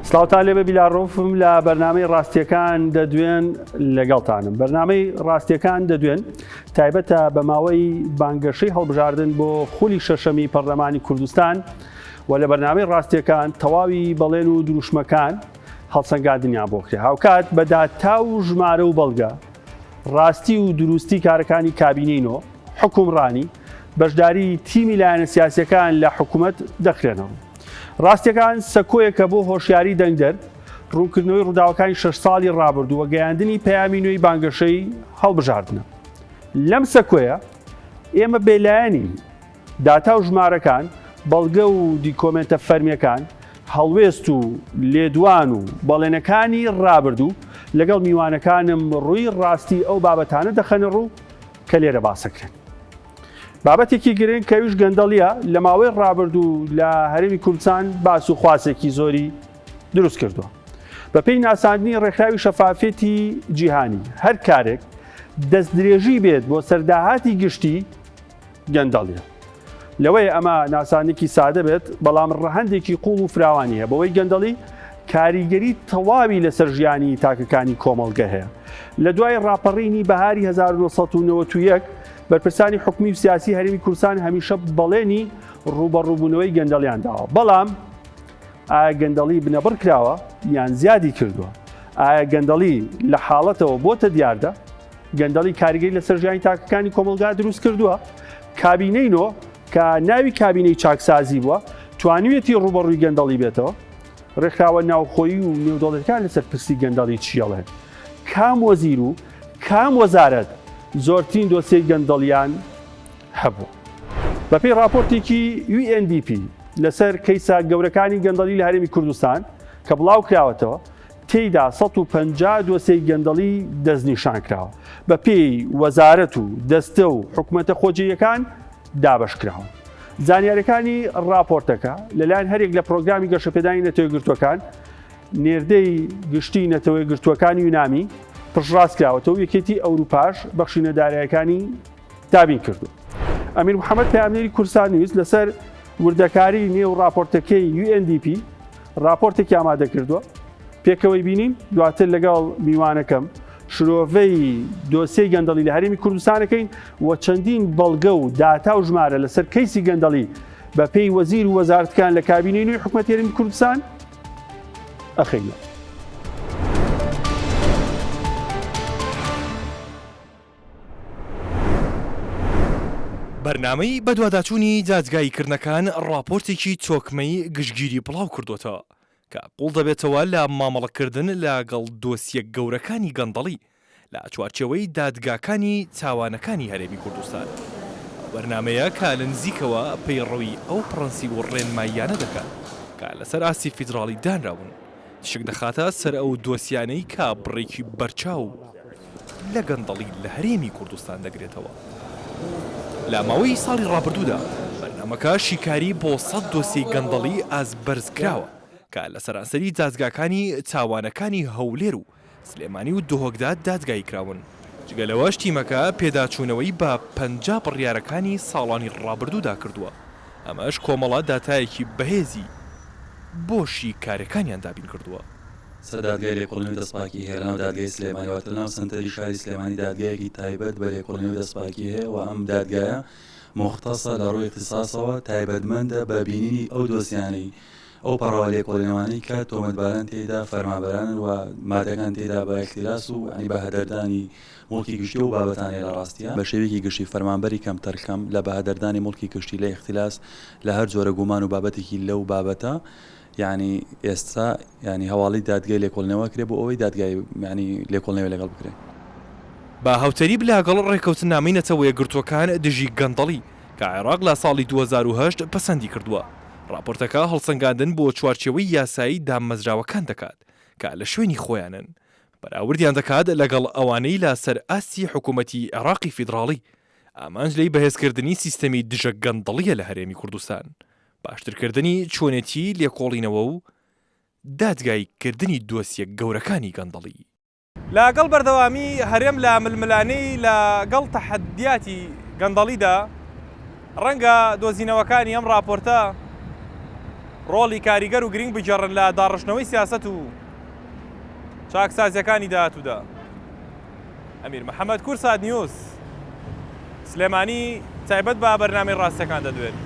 سلااوتان لێبێ بیلاڕۆفم لە بەرنامەی ڕاستیەکان دەدوێن لەگەڵتانم. بەرنامەی ڕاستیەکان دەدوێن تایبەتە بە ماوەی بانگەشەی هەڵبژاردن بۆ خولی شەشەمی پەرلەمانی کوردستان و لە بەرنامەی ڕاستیەکان تەواوی بەڵێن و دروشمەکان هەڵسەنگاندنیان بۆ کرێ. هاوکات بە داتا و ژمارە و بەڵگە ڕاستی و دروستی کارەکانی کابینینەوە حکومڕانی بەشداری تیمی لایەنە سیاسیەکان لە حکوومەت دەخرێنەوە. ڕاستیەکان سەکۆیەکە بۆ هۆشیاری دەنگدەر ڕوونکردنەوەی ڕووداوەکانی 6 ساڵی ڕابردوو و گەیاندنی پەیامی نوێی بانگەشەی هەڵبژاردنە. لەم سەکۆیە ئێمە بێلایەنین داتا و ژمارەکان، بەڵگە و دیکۆمنتە فەرمیەکان، هەڵوێست و لێدوان و بەڵێنەکانی ڕابردوو لەگەڵ میوانەکانم ڕووی ڕاستی ئەو بابەتانە دەخەنە ڕوو کە لێرە باسەکرێن. بابەتێکی گرنگ کەویش گەندەڵیە لە ماوەی ڕابردوو لە هەرێمی کوردستان باس و خواسێکی زۆری دروست کردووە. بەپێی ناساندنی ڕێکخراوی شەفافێتی جیهانی هەر کارێک دەست درێژی بێت بۆ سەرداهاتی گشتی گەندەڵیە. لەوەی ئەمە ناسانێکی سادە بێت بەڵام ڕەهەندێکی قوڵ و فراوانیە بەوەی گەندەڵی کاریگەری تەواوی لەسەر ژیانی تاکەکانی کۆمەڵگە هەیە. لە دوای ڕاپەڕینی بەهاری 1991 بەرپرسانی حکومی و سیاسی هەرێمی کوردستان هەمیشە بەڵێنی ڕوبەڕووبوونەوەی گەندەڵیان داوە. بەڵام ئایا گەندەڵی بنەبڕ کراوە یان زیادی کردووە؟ ئایا گەندەڵی لە حاڵەتەوە بۆتە دیاردە؟ گەندەڵی کاریگەری لەسەر ژیانی تاکەکانی کۆمەڵگا دروست کردووە؟ کابینەینۆ کە ناوی کابینەی چاکسازی بووە توانوێتی ڕوبەڕووی گەندەڵی بێتەوە؟ ڕێکخراوە ناوخۆیی و نێودەوڵەتەکان لەسەر پرسی گەندەڵی چیەڵێن؟ کام وەزیر و کام وەزارەت زۆرترین دۆسیەی گەندەڵیان هەبوو؟ بەپێی راپۆرتێکی UNDP لەسەر کەیسە گەورەکانی گەندەڵی لە هەرێمی کوردستان کە بڵاو کراوەتەوە تێیدا 150 دۆسیەی گەندەڵی دەستنیشان کراوە بەپێی وەزارەت و دەستە و حکوومەتە خۆجیەکان دابەش کراوە. زانیاریەکانی راپۆرتەکە لەلایەن هەرێک لە پرۆگرامی گەشەپێدانی نەتەوەی گرتوەکان نێردەی گشتی نەتەوەی گرتوەکانی یونامی پشتڕاست کراوەتەوە و یەکێتی ئەوروپاش بەخشی نەدارایەکانی دابین کردو. ئەمیر محەممەد پەیامنێری کورسان نیوز لەسەر وردەکاری نێو راپۆرتەکەی UNDP راپۆرتێکی ئامادە کردووە. پێکەوەی بینین دواتر لەگەڵ میوانەکەم شرۆڤەی دۆسیەی گەندەڵی لە هەرێمی کوردستانەکەین و چەندین بەڵگە و داتا و ژمارە لەسەر کەیسی گەندەڵی بە پێی وەزیر و وەزارەتەکان لە کابینەی نوێی حکوومەتی هەرێمی کوردستان ئەخەینە. بەرنامەی بەدواداچوونی جاجگاییکردنەکان ڕاپۆرتێکی تۆکمەی گشتگیری بڵاو کردوێتەوە کە قوڵ دەبێتەوە لە مامەڵەکردن لەگەڵ دۆسیە گەورەکانی گەندەڵی لە چوارچێوەی دادگاکانی چاوانەکانی هەرێمی کوردستان. بەرنمەیە کە لە نزیکەوە پەیڕەوی ئەو پرەنسیب و ڕێنماییانە دەکات کە لەسەر ئاستی فیدراڵی دانراون شک دەخاتە سەر ئەو دۆسیانەی کە بڕێکی بەرچاو لە گەندەڵی لە هەرێمی کوردستان دەگرێتەوە. لە ماوەی ساڵی ڕابردوودا بەرنامەکە شیکاری بۆ 100 دۆسیەی گەندەڵی ئاز بەرز کراوە کە لە سەرانسەری دادگاکانی چاوانەکانی هەولێر و سلێمانی و دۆهۆکدا دادگایی کراون. جگەلەوەش تیمەکە پێداچوونەوەی بە 50 بڕیارەکانی ساڵانی ڕابردوودا کردووە. ئەمەش کۆمەڵە داتایەکی بەهێزی بۆ شیکارەکانیان دابین کردووە. سەردادگای لێکۆڵینەوەی دەستپاکی هێران و دادگای سلێمانی واتە ناو سنتەری شاری سلێمانی دادگایەکی تایبەت بە لێکۆڵینەوەی دەستپاکی هەیە و ئەم دادگایە مختصە لە ڕووی اختصاصەوە تایبەتمەندە بە بینینی ئەو دۆسیانەی ئەو پەڕەوە لێکۆڵینەوەی کە تۆمەتباران تێدا فەرمانبەران و مادەکان تێدا بە اختیلاس و ئەنی بە هەدەردانی مڵکی گشتی و بابەتانی لە ڕاستیە بە شێوەیەکی گشتی فەرمانبەری کەم تەرکەم لە بە هەدەردانی مڵکی گشتی لە اختیلاس لە هەر جۆرە گومان و بابەتێکی لەو بابەتە یعنی ئێستا ینی هەواڵی دادگای لێکۆڵینەوە کرێ بۆ ئەوەی دادگای ینی لێکۆڵینەوەی لەگەڵ بکرێت. بە هاوتەری بلاگەڵ ڕێکەوتنامەی نەتەوەیە گرتوەکان دژی گەندەڵی کە عێراق لە ساڵی 2008 پەسەندی کردووە. راپۆرتەکە هەڵسەنگاندن بۆ چوارچێوەی یاسایی دامەزراوەکان دەکات کە لە شوێنی خۆیانن. بەراوردیان دەکات لەگەڵ ئەوانەی لە سەر ئاستی حکوومەتی عێراقی فیدراڵی ئامانج لەی بەهێزکردنی سیستەمی دژە گەندەڵیە لە هەرێمی کوردستان، باشترکردنی چۆنێتی لێکۆڵینەوە و دادگاییکردنی دۆسیە گەورەکانی گەندەڵی. لەگەڵ بەردەوامی هەرێم لە ململانەی لەگەڵ تەحەدیاتی گەندەڵیدا ڕەنگە دۆزینەوەکانی ئەم راپۆرتە ڕۆڵی کاریگەر و گرنگ بجێڕن لە داڕشتنەوەی سیاست و چاکسازیەکانی داهاتوودا. ئەمیر محەممەد کورسات نیوز سلێمانی تایبەت بە بەرنامەی ڕاستیەکان دەدوێت.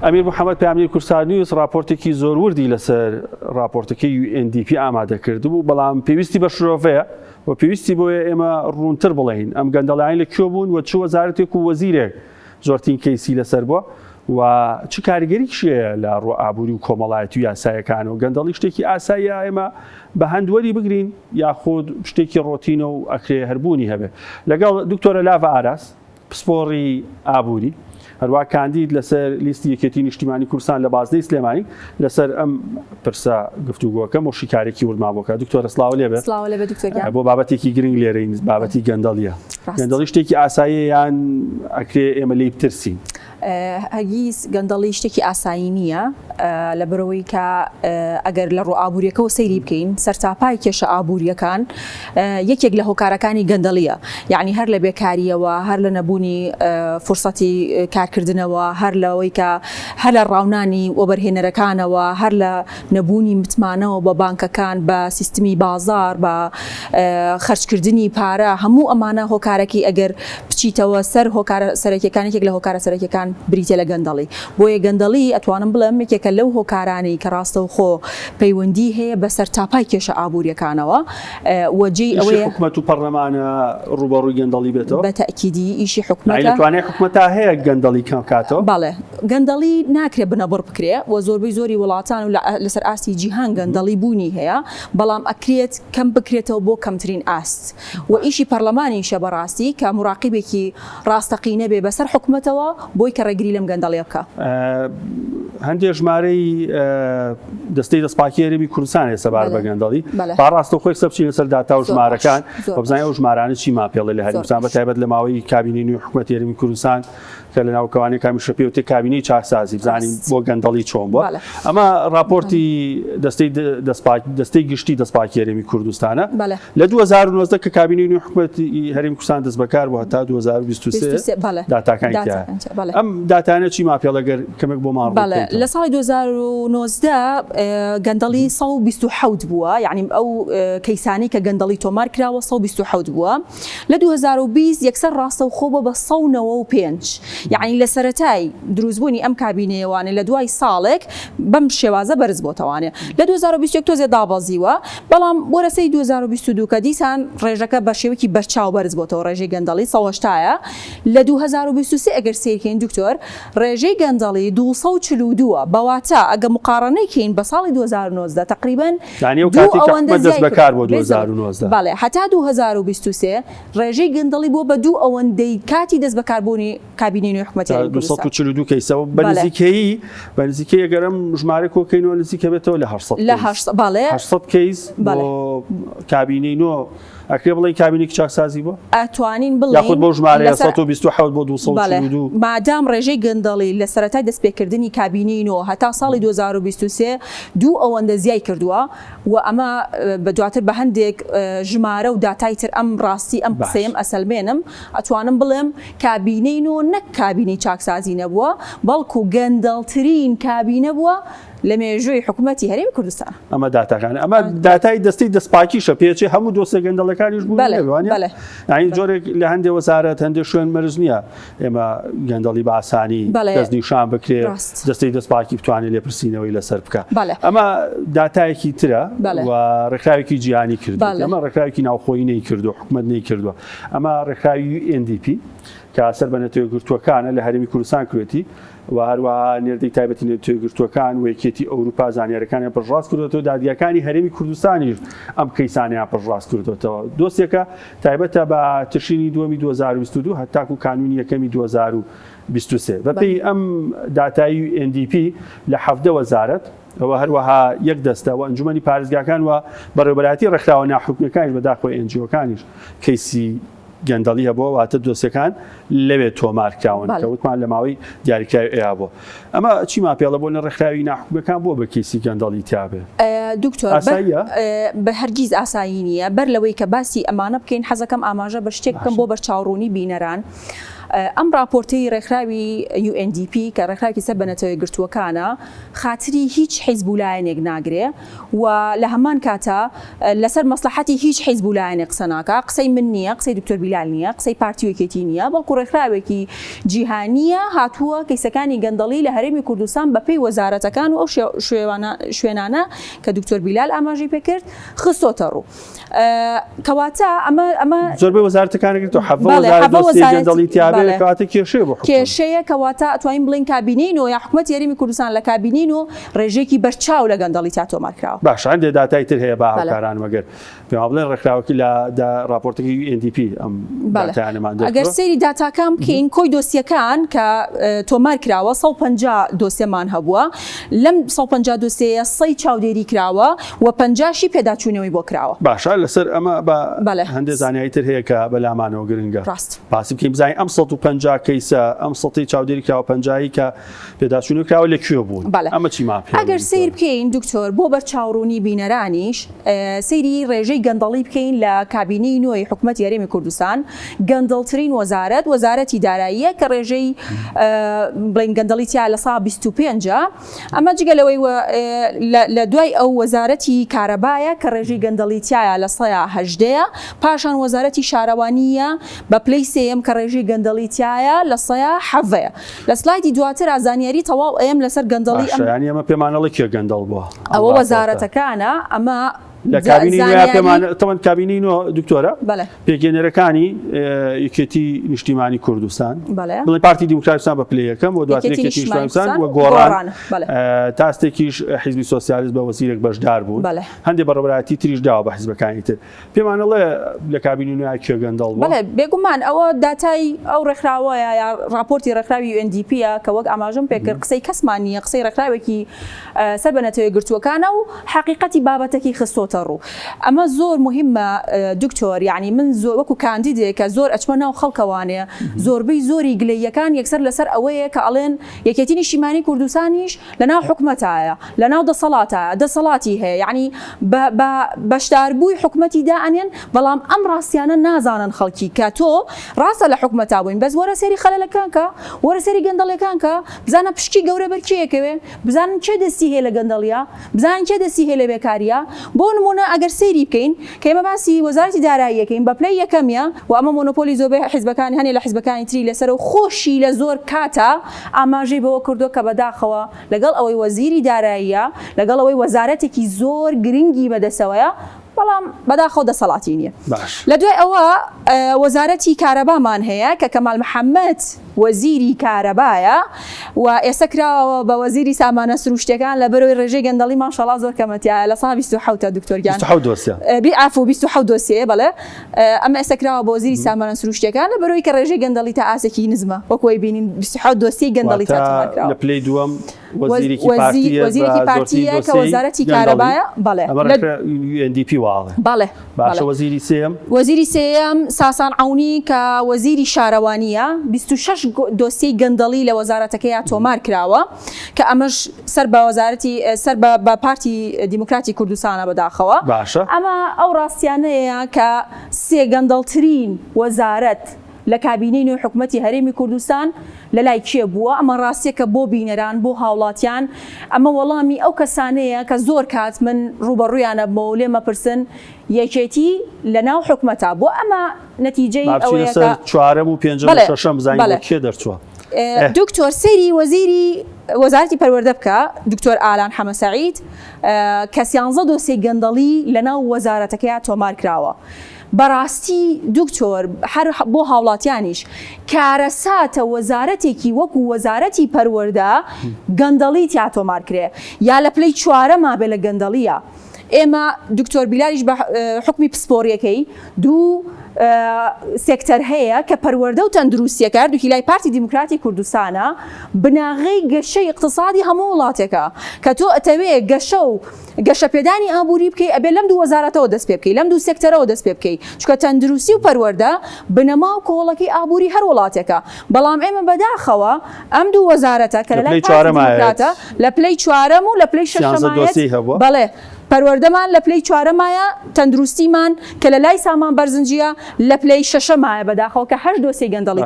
ئەمیر محەممەد پامیر کورسات نیوز راپۆرتێکی زۆر وردی لەسەر راپۆرتەکەی UNDP ئامادە کرد بوو، بەڵام پێویستی بە شرۆڤەیە و پێویستی بۆیە ئێمە ڕوونتر بڵین ئەم گەندەڵایان لە کوێ بوون و چ وەزارەتێک و وەزیرێک زۆرترین کەیسی لەسەر بووە و چ کاریگەریشیە لە ڕۆئابووری و کۆمەڵایەتی و یاسایەکان و گەندەڵی شتێکی ئاساییە ئێمە بە هەندوەری بگرین یاخود شتێکی ڕۆتینە و ئەکرێ هەربوونی هەبێ. لەگەڵ دکتۆرە لاڤە ئاراس پسپۆڕی ئابووری هەروە کاندید لەسەر لیستی یەکێتی نیشتیمانی کوردستان لە بازنەی سلێمانی لەسەر ئەم پرسە گفتوگۆکەم و شیکارێکی وردمابووکە. دکتۆرە سڵاو لێبێ. سڵاو لێبێ دکتۆر. بۆ بابەتێکی گرنگ لێرەین بابەتی گەندەڵیە. گەندەڵی شتێکی ئاساییە یان ئەکرێ ئێمە لێی بترسین؟ هەرگیز گەندەڵی شتێکی ئاسایی نییە لە بەرەوەی کە ئەگەر لە ڕۆئابووریەکەەوە سەیری بکەین سەرتاپای کێشە ئابووریەکان یەکێک لە هۆکارەکانی گەندەڵیە، یعنی هەر لە بێکاریەوە هەر لە نەبوونی فرسەتی کارکردنەوە هەر لەوەی کە هەر لە ڕاونانی وەبەرهێنەرەکانەوە هەر لە نەبوونی متمانەوە بە بانکەکان بە سیستمی بازار بە خەرجکردنی پارە هەموو ئەمانە هۆکارێکی ئەگەر بچیتەوە سەر هۆکارە سەرەکیەکانێک لە هۆکارە سەرەکیەکان بریتە لە گەندەڵی. بۆیە گەندەڵی ئەتوانم بڵێم یەکێکە لەو هۆکارانی کە ڕاستەوخۆ پەیوەندی هەیە بە سەرتاپای کێشە ئابووریەکانەوە وەجێی ئەوەیە حکومەت و پەرلەمانە ڕوبەڕووی گەندەڵی بێتەوە. بە تەئکیدی ئیشی حکومەتە. دەتوانێت حکومەتە هەیە گەندەڵی کەم کاتەوە؟ بەڵێ گەندەڵی ناکرێت بنەبڕ بکرێ و زۆربەی زۆری وڵاتان و لەسەر ئاستی جیهان گەندەڵی بوونی هەیە، بەڵام ئەکرێت کەم بکرێتەوە بۆ کەمترین ئاست و ئیشی پەرلەمانیشە بەڕاستی کە مراقبێکی ڕاستەقینە بێ بەسەر حکومەتەوە بۆی کە ڕێگری لەم گەندەڵی بکە. هەندێک ژمارەی دەستەی دەستپاکی هەرێمی کوردستان ێستا بار بە گەندەڵی پاڕاستە خۆی قسە بچین لەسەر داتا و ژمارەکان بزانین ئەو ژمارانە چی ماپێڵێ لە هەرێمی کوردستان بەتایبەت لە ماوەی کابینەی نوێی حکومەتی هەرێمی کوردستان کە لە ناوکەوانی کامیشە پێوتێ کابینەی چاکسازی بزانین بۆ گەندەڵی چۆن بووە. ئەمە راپۆرتی دەستەی گشتی دەستپاکی هەرێمی کوردستانە لە 2019 کە کابینەی نوێی حکومەتی هەرێمی کوردستان دەست بەکار بووە هەتا 2023 داتاکانی تیا. ئەم داتانە چی ماپێڵەگەر کەمێک بۆمان ڕوون لە ساڵی 2019 گەندەڵی 127 بووە، یعنی ئەو کەیسانی کە گەندەڵی تۆمار کراوە 127 بووە. لە 2020 یەکسەر ڕاستەوخۆ بە 195، یعنی لە سەرەتای دروستبوونی ئەم کابینەیەوانێ لە دوای ساڵێک بەم شێوازە بەرز بۆتەوانێ. لە 2021 تۆزێ دابەزیوە، بەڵام وەرەسەی 2022 کە دیسان ڕێژەکە بە شێوەیەکی بەرچاو بەرز بۆتەوە ڕێژەی گەندەڵی 180ە. لە 2023 ئەگەر سیرکەین دکتۆر ڕێژەی گەندەڵی 242 بەواتە ئەگە مقارنەیکەین بە ساڵی 2019 تقریبان دەست بەکار بۆ 2019 بەڵێ هەتا 2023 ڕێژەی گەندەڵی بۆ بە دوو ئەوەندەی کاتی دەست بەکاربوونی کابینەی نوێی حکومەتی 242 کەیسەوە بەنزیکەی ئەگەرم ژمارە کۆکەینەوە نزیکە بێتەوە لە 800 کەیس بۆ کابینەی نوێ. ئەکرێ بڵێ کابینێکی چاکسازی بووە؟ ئەتوانین بڵێن یاخود بۆ ژمارە 127 بۆ 242 مادام ڕێژەی گەندەڵی لە سەرەتای دەستپێکردنی کابینەی نوێ هەتا ساڵی 2023 دوو ئەوەندە زیای کردووە و ئەمە بە دواتر بە هەندێک ژمارە و داتای تر ئەم ڕاستی ئەم قسەیەم ئەسەلمێنم ئەتوانم بڵێم کابینەی نوێ نەک کابینەی چاکسازی نەبووە بەڵکو گەندەڵترین کابینە بووە لە مێژووی حکومەتی هەرێمی کوردستان. ئەمە داتاکان ئەمە داتای دەستی دەستپاکیشە پێچێ هەموو دۆسە گەندەڵەکانیش بوو یعنی جۆرێک لە هەندێک وەزارەت هەندێک شوێن مەرج نییە ئێمە گەندەڵی بە ئاسانی دەستنیشان بکرێت دەستەی دەستپاکی بتوانێت لێپرسینەوەی لەسەر بکە. ئەمە داتایەکی ترە و ڕێکخراوێکی جیهانی کردو، ئەمە ڕێکخراوێکی ناوخۆیی نەی کردو، حکومەت نەی کردووە. ئەمە ڕێکخراوی UNDP کە سەر بە نەتەوەیەکگرتووەکانە لە هەرێمی کوردستان کردوێتی و هەروەها نێردەی تایبەتی نەتەوەیەکگرتووەکان و یەکێتی ئەوروپا زانیاریەکانی پڕژڕاست کردوێتەوە دادگاکانی هەرێمی کوردستانیش ئەم کەیسانیان پڕژڕاست کردوێتەوە. دۆستێکە تایبەتە بە تشرینی دووەمی 2022 هەتاکو کانونی یەکەمی 2023 بەپێی ئەم داتایی UNDP لە 17 وەزارەت ئەوە هەروەها یەک دەستە و ئەنجومەنی پارێزگاکان و بەڕێوەبەراتی ڕێکخراوە ناحکومیەکانیش بەداخۆی NGOکانیش کەیسی گەندەڵی هەبووە واتە دۆسیەکان لەوێت تۆمارکراون کە وتمان لە ماوەی دیاریکراوی ئەیا بووە. ئەمە چی ماپێڵە بۆ ڕێکخراوی ناحکومیەکان بۆ بە کەیسی گەندەڵی تیابێ؟ دکتۆر بە هەرگیز ئاسایی نییە بەر لەوەی کە باسی ئەمانە بکەین حەزەکەم ئاماژە بە شتێک بکەم بۆ بەرچاوڕوونی بینەران. ئەم راپۆرتەی ڕێکخراوی UNDP کە ڕێکخراوی سەر بەنەتەوەی گرتووەکانە خاتری هیچ حیزبولایەنێک ناگرێ و لە هەمان کاتە لەسەر مەسلحەتی هیچ حیزبولایەنێک قسە ناکا، قسەی من نییە، قسەی دکتۆر بیلال نییە، قسەی پارتیۆکێتی نییە، بەڵکو ڕێکخراوێکی جیهانیە هاتووە کەیسەکانی گەندەڵی لە هەرێمی کوردستان بەپێی وەزارەتەکان و ئەو شوێنانە کە دکتۆر بیلال ئاماژەی پێکرد خستۆتە ڕوو. کەواتە ئەمە زۆربەی وەزارەتەکانێک گەندەڵی تیاابێت کەواتە کێشەیە بۆ کێشەیە کەواتە ئەتوانین بڵین کابینینەوە یا حکوومەت یاریمی کوردستان لە کابینین و ڕێژێکی بەرچاو لە گەندەڵی تا تۆمارکراوە. باش هەندێ داتای تر هەیە بە هاوکاران مەگەر پێم بڵێن ڕێکخراوەکی لە راپۆرتێکی UNDP ئەم داتایانەمان ئەگەر سەیری داتاکان بکەین کۆی دۆسیەکان کە تۆمار کراوە 150 دۆسیەمان هەبووە، لەم 150 دۆسیەیە 100 چاودێری کراوە و 50شی پێداچوونەوەی بۆ کراوە. باشە لەسەر ئەمە بە هەندێک زانیاری تر هەیە کە بەلامانەوە گرنگە باسی بکەین بزانین ئەم 150 کەیسە ئەم 100 چاودێری کراوە 50 کە پێداچوونی کراوە لەکوێ بوون ئەمە چیمان پێ ئەگەر سیر بکەین دکتۆر بۆ بەرچاوڕوونی بینەرانیش سەیری ڕێژەی گەندەڵی بکەین لە کابینەی نوێی حکوومەت یاریمی کوردستان گەندەڵترین وەزارەتی داراییە کە ڕێژەی بڵین گەندەڵی تیا لە 125 ئەمە جگەلەوەی لە دوای ئەو وەزارەتی کارەبایە کە ڕێژەی گەندەڵی تایە لە 118 پاشان وەزارەتی شارەوانیە بە پلەی سێم کە ڕێژەی گەندەڵی تایە لە 170 لە سلایدی دواتر ئازانیاری تەواو ئەم لەسەر گەندەڵی ئەمە پێمانەڵی کێ گەندەڵ بووە ئەوە وەزارەتەکانە ئەمە لە کابینی کابینینەوە دکتۆرە پێگەێنەرەکانی یەکێتی نیشتیمانی کوردستان بڵێ پارتی دیموکراتستان بە پلەی یەکەم و دواتر یەکێتی نیشتیمانیستان و گۆڕان تاستێکیش حیزبی سۆسیالیست بە وەزیرێک بەشدار بوون هەندێک بەڕێوەبەتی تریش داوە بە حیزبەکانی تر پێمانەڵێ لە کابینی نوێی کێ گەندەڵ بووە. بێگومان ئەوە داتای ئەو ڕێکخراوەیە یا راپۆرتی ڕێکخراوی UNDPە کە وەک ئاماژەم پێکرد قسەی کەسمان نییە قسەی ڕێکخراوێکی سەر بەنەتەوەی گرتووەکانە و حقیقەتی بابەتێکی خستۆ ئەمە زۆر مهمە دکتۆر یعنی من زۆر وەکو کاندیدێک کە زۆر ئەچمە ناو خەڵکەوانەیە زۆربەی زۆری گلەیەکان یەکسەر لەسەر ئەوەیە کە ئەڵێن یەکێتی نیشتیمانی کوردستانیش لە ناو حکوومەتایە لە ناو دەسەڵاتی هەیە یعنی بەشداربووی حکوومەتی دائەنێن بەڵام ئەم ڕاستیانە نازانن خەڵکی کە تۆ ڕاستە لە حکوومەتا بووین بەس وەرە سەری خەلەلەکان کە وەرە سەری گەندەڵەکان کە بزانە پشکی گەورە بەرکیەکەوێ بزانن چێ دەستی هەیە لە گەندەڵیە بزانن چێ دەستی هەیە لە بێکاریە بۆ نمونە ئەگەر سەیری بکەین کە ئێمە باسی وەزارەتی داراییەکەین بە پلەی یەکەمیە و ئەمە مۆنۆپۆلی زۆربەی حیزبەکانی هەنێ لە حیزبەکانی تری لەسەر و خۆشی لە زۆر کاتە ئاماژەی بەوە کردو کە بەداخەوە لەگەڵ ئەوەی وەزیری داراییە لەگەڵ ئەوەی وەزارەتێکی زۆر گرنگی بەدەسەوەیە بەڵام بەداخەوە دەسەڵاتی نییە. لە دوای ئەوە وەزارەتی کارەبامان هەیە کە کەمال محەممەد وەزیری کارەبایە و ئێستا کراوە بە وەزیری سامانە سروشتەکان لە بەرەوەی ڕێژەی گەندەڵی ماشەڵا زۆر کەمەتیایە لە 127 دکتۆرگیان 27 دۆسیە بەڵێ ئەمە ئێستا کراوە بە وەزیری سامانە سروشتەکان لە بەرەوەی کە ڕێژەی گەندەڵی تا ئاسێکی نزمە وەکوی بینین 27 دۆسی گەندەڵی تا لە پلەی دووەم وەزیرێکی پارتیە کە وەزارەتی کارەبایە بەڵێ UNDP بەڵێ باشە وەزیری سێم ساسان عونی کە وەزیری شارەوانیە 26 دۆسیەی گەندەڵی لە وەزارەتەکەی تۆمار کراوە کە ئەمەش سەر بە وەزارەتی سەر بە پارتی دیموکراتی کوردستانە بەداخەوە ئەمە ئەو ڕاستیانەیە کە سێ گەندەڵترین وەزارەت لە کابینەی نوێی حکوومەتی هەرێمی کوردستان لە لای کێ بووە ئەمە ڕاستیەکە بۆ بینەران بۆ هاوڵاتیان ئەمە وەڵامی ئەو کەسانەیە کە زۆر کات من ڕوبەڕوویانە بمەوە لێ مەپرسن یەکێتی لە ناو حکوومەتا بۆ ئەمە نەتیجەی ئەوەیە چوارەم و پێنجەم و شەشەم بزانین کێ دەرچووە. دکتۆر سەیری وەزارەتی پەروەردە بکە دکتۆر ئالان حەمە سەعید کە 11 دۆسیەی گەندەڵی لە ناو وەزارەتەکەی تۆمار کراوە. بەڕاستی دکتۆر هەر بۆ هاوڵاتیانیش کارەساتە وەزارەتێکی وەکو وەزارەتی پەروەردە گەندەڵی تیاتۆمار کرێ یا لە پلەی چوارەما بێ لە گەندەڵیە. ئێمە دکتۆر بیلاریش بە حکمی پسپۆریەکەی دوو سێکتەر هەیە کە پەروەردە و تەندروستیەکە دووکی لای پارتی دیموکراتی کوردستانە بناغی گەشەی اقتصادی هەموو وڵاتێکە کە تۆ ئەتەوێ گەشە پێدانی ئابووری بکەی ئەبێ لەم دوو وەزارەتەوە دەست پێ بکەی لەم دوو سێکتەرەوە دەست پێ بکەی چکە تەندروستی و پەروەردە بنەما و کۆڵەکەی ئابووری هەر وڵاتێکە بەڵام ئێمە بەداخەوە ئەم دوو وەزارەتە کە لە لای پارتی دیموکراتە لە پلەی چوارەم و لە پلەی شەشەمایەت بەڵێ پەروەردەمان لە پلەی چوارەمایە، تەندروستیمان کە لە لای سامان بەرزنجیە لە پلەی شەشەمایە بەداخەوە کە 8 دۆسیە گەندەڵی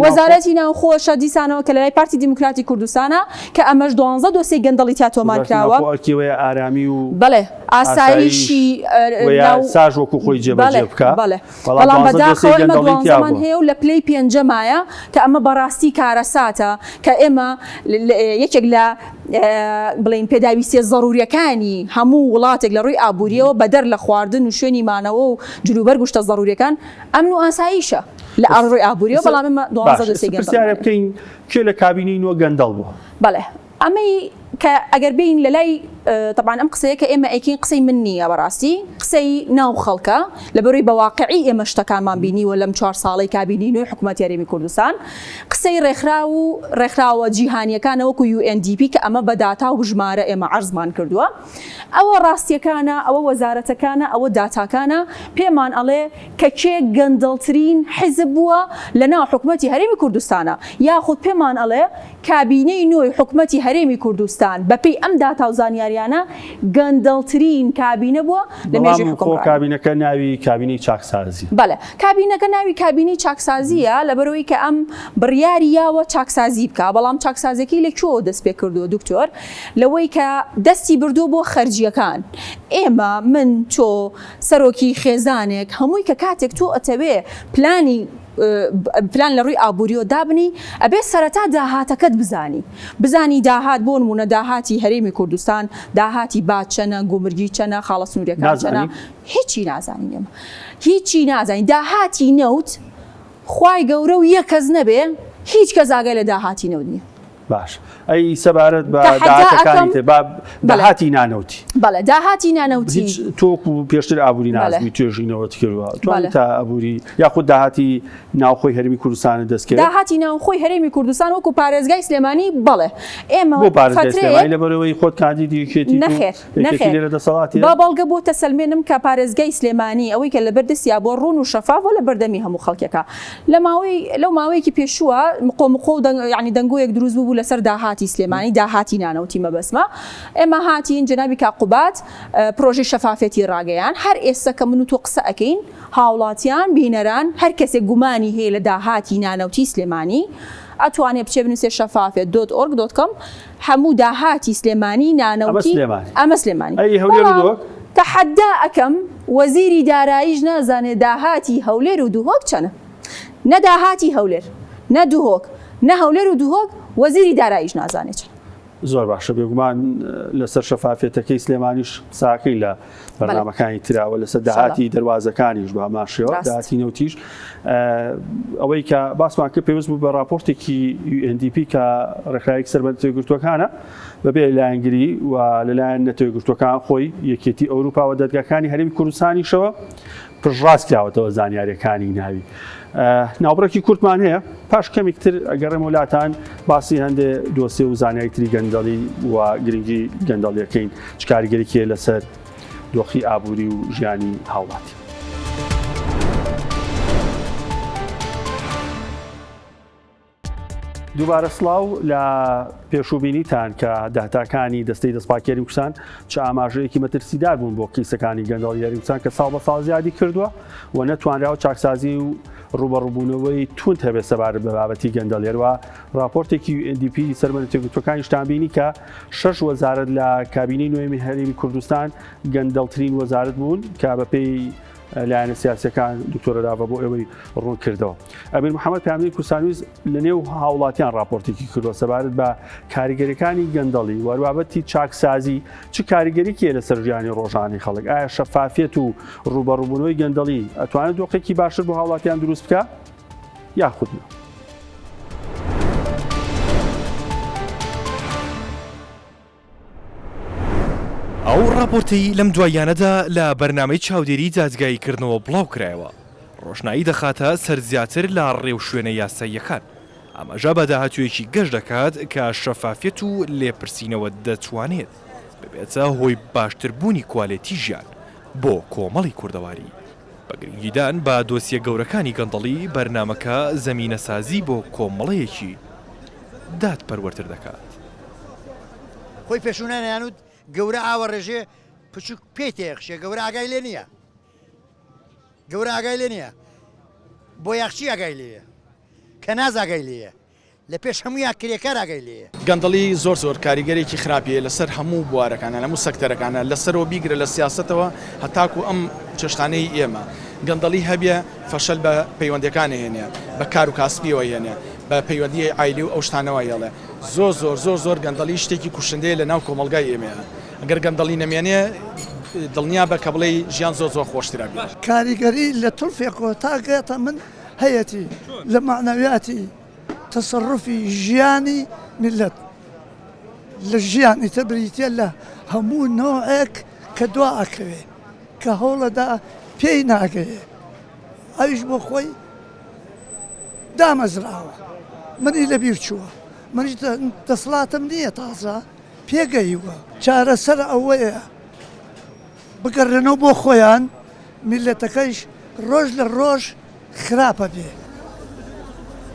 وەزارەتی ناوخۆشە دیسانەوە کە لە لای پارتی دیموکراتی کوردستانە کە ئەمەش 12 دۆسی گەندەڵی تۆمار کراوە ئارامی و بەڵێ ئاسایشی ساژ وەکو خۆی جێبەجێ بکە بەڵام بەداخەوە ئەمە 12مان هەیە و لە پلەی پێنجەمایە کە ئەمە بەڕاستی کارەساتە کە ئێمە یەکێک لە بڵین پێداویستیە ضروریەکانی هەموو وڵاتێک لە ڕووی ئابووریەوە بەدەر لە خواردن و شوێنی مانەوە و جلوبەرگ و شتە ضروریەکان ئەمن و ئاساییشە لە ئەڕۆی ئابووریەوە بەڵام ئێمە 12 دۆسی گەندەڵ بکەین کێ لە کابینەی نوێ گەندەڵ بووە. بەڵێ ئەمەی کە ئەگەر بین لە لای طبعا ئەم قسەیە کە ئێمە ئەیکین قسەی من نییە بەڕاستی قسەی ناو خەڵکە لەبەرەوەی بەواقعی ئێمە شتەکانمان بینیوە لەم 4 ساڵەی کابینی نوێی حکوومەتی هەرێمی کوردستان قسەی ڕێکخراوە جیهانیەکانە وەکو UNDP کە ئەمە بە داتا و ژمارە ئێمە عەرزمان کردووە ئەوە ڕاستیەکانە ئەوە وەزارەتەکانە ئەوە داتاکانە پێمان ئەڵێ کە کێ گەندەڵترین حیزب بووە لە ناو حکوومەتی هەرێمی کوردستانە یاخود پێمان ئەڵێ کابینەی نوێی حکوومەتی هەرێمی کوردستان بەپێی ئەم داتا و زانیاریانە گەندەڵترین کابینە بووە لە مێژووی حکوومەت. کابینەکە ناوی کابینەی چاکسازی. بەڵێ کابینەکە ناوی کابینەی چاکسازیە لەبەرەوەی کە ئەم بڕیاری یاوە چاکسازی بکە بەڵام چاکسازیەکەی لەکوێوە دەست پێ کردووە دکتۆر لەوەی کە دەستی بردووە بۆ خەرجیەکان ئێمە من تۆ سەرۆکی خێزانێک هەمووی کە کاتێک تۆ ئەتەوێ پلان لە ڕووی ئابووریەوە دابنی ئەبێ سەرەتا داهاتەکەت بزانی داهات بۆ نمونە داهاتی هەرێمی کوردستان داهاتی بات چەنە گومرگی چەنە خاڵە سنوورەکان چەنە هیچی نازانین هیچی نازانین داهاتی نەوت خوای گەورە و یەک کەس نەبێ هیچ کەس ئاگای لە داهاتی نەوت نییە. باش ئەی سەبارەت بە داهاتەکانی داهاتی نانەوتی بەڵێ داهاتی نانەوتی تۆکو پێشتر ئابووری نازمی توێژینەوە کردووە توانێت تا ئابووری یاخود داهاتی ناوخۆی هەرێمی کوردستانە دەستکرد داهاتی ناوخۆی هەرێمی کوردستان وەکو پارێزگای سلێمانی بەڵێ ئێمە بۆ پارێزگای سلێمانی لەبەرەوەی خۆت کاندیدێتی نەخێر دەسەڵاتی با بەڵگە بۆ تەسەلمێنم کە پارێزگای سلێمانی ئەوەی کە لەبەردەستیا بۆ ڕوون و شەفاف لە بەردەمی هەموو خەڵکێکە لەو ماوەیەکی پێشووە مقۆ ینی دەنگۆیەک دروست بوو لەسەر داهاتی سلێمانی داهاتی نانەوتی مەبەسمە ئێمە هاتین جەنابی کاقوبات پرۆژەی شەفافێتی ڕاگەیان هەر ئێستا کە من و تۆ قسە ئەەکەین هاوڵاتیان بینەران هەر کەسێک گومانی هەیە لە داهاتی نانەوتی سلێمانی ئەتوانێت بچێ بنووسێ شەفافێت.org.com هەموو داهاتی سلێمانی نانەوتی ئەمە سلێمانی کە حەدا ئەەکەم وەزیری داراییش نازانێت داهاتی هەولێر و دووهۆک چەنە نەداهاتی هەولێر نە دووهۆک نە هەولێر و دووهۆک وەزیری داراییش نازانێت زۆر باشە بێگومان لەسەر شەفافێتەکەی سلێمانیش ساکەی لە بەرنامەکانی تراوە لەسەر داهاتی دەواازەکانیش بە ماشەوە داهاتی نەوتیش ئەوەی کە باسمان کرد پێویست بوو بە راپۆرتێکی UNDP کە ڕێکخراوێکی سەربەر نەتەوەیەکگرتووەکانە بەبێ لایەنگری و لەلایەن نەتەوەیەکگرتووەکان خۆی یەکێتی ئەوروپا و دەرگاکانی هەرێمی کوردستانیشەوە پشتڕاست کراوەتەوە زانیاریەکانی ناوی ناوبڕێکی کورتمان هەیە پاش کەمێکتر ئەگەڕێمە وڵاتان باسی هەندێک دۆسێ و زانایتری گەندەڵی و گرنگی گەندەڵیەکەین چ کاریگەریەکێ لەسەر دۆخی ئابووری و ژیانی هاوڵاتی. دووبارە سڵاو لە پێشوبینیتان کە داهاتاکانی دەستەی دەستپاکێری کوردستان چ ئاماژەیەکی مەترسیدار بوون بۆ کیسەکانی گەندەڵی هەرێمی کوردستان کە ساڵ بە ساڵ زیادی کردووە و نەتوانراوە چاکسازی و ڕوبەڕووبوونەوەی تون هەبێت سەبارەت بە بابەتی گەندەڵێرەوە راپۆرتێکی UNDP سەربەر نەتەوەیەکگرتووەکانی شتانبینی کە 6 وەزارەت لە کابینەی نوێی هەرێمی کوردستان گەندەڵترین وەزارەت بوون کە بەپێی لایەنە سیاسیەکان دکتۆرە داوە بۆ ئێوەی ڕوون کردەوە. ئەمیر محەممەد پامەی کوردستانویست لە نێو هاوڵاتیان راپۆرتێکی کردووە سەبارەت بە کاریگەریەکانی گەندەڵی وەربابەتی چاکسازی چ کاریگەریەکیە لەسەر ژیانی ڕۆژانی خەڵک ئایا شەفافیت و ڕوبەڕووبوونەوەی گەندەڵی ئەتوانێت دۆخێکی باشتر بۆ هاوڵاتیان دروست بکە یاخود نە؟ ئەو راپۆرتەی لەم دوایانەدا لە بەرنامەی چاودێری جاجگاییکردنەوە بڵاو کرایەوە ڕۆشنایی دەخاتە سەرزیاتر لە ڕێو شوێنە یاساییەکان ئەمەژە بە داهاتوویەکی گەشت دەکات کە شەفافیت و لێپرسینەوە دەتوانێت ببێتە هۆی باشتربوونی کوالێتی ژیان بۆ کۆمەڵی کوردەواری بە گرنگیدان بە دۆسیە گەورەکانی گەندەڵی بەرنامەکە زەمینەسازی بۆ کۆمەڵەیەکی دادپەروەرتر دەکات. خۆی پێشونانیانوت گەورە ئاوەڕێژێ پچوو پێی تێخشێ گەورە ئاگای لێ نییە گەورە ئاگای لێ نییە بۆ یاخچی ئاگای لێیە کە ناز ئاگای لێیە لە پێش هەموو یاکرێکار ئاگای لێیە گەندەڵی زۆر کاریگەرێکی خراپیە لەسەر هەموو بوارەکانە هەموو سەکتەرەکانە لەسەرەوە بیگرە لە سیاستەوە هەتاکو ئەم چێشتانەی ئێمە گەندەڵی هەبێ فەشەل بە پەیوەندەکانی هێنێ بە کار و کاسبیەوە هێنێ بە پەیوەندی عایلی و ئەو شتانەوە هێڵێ زۆر گەندەڵی شتێکی کوشندەیە لە ناو کۆمەلگای ئێمەیە ئەگەر گەندەڵی نەمێنێ دڵنیا بە کە بڵێ ژیان زۆر خۆشترە بێت کاریگەری لە تڵفێکەوە تاگەتە من هەیەی لە معنەویاتی تصرفی ژیانی ملت لە ژیانی تەبریتە لە هەموو نۆعێک کە دوا ئەکەوێ کە هەوڵەدا پێی ناگەیە ئەویش بۆ خۆی دامەزراوە منی لەبیر چووە منیش دەسڵاتم نییە تازە پێگەیوە چارەسەر ئەوەیە بگەڕێنەوە بۆ خۆیان میلەتەکەیش ڕۆژ لە ڕۆژ خراپە بێ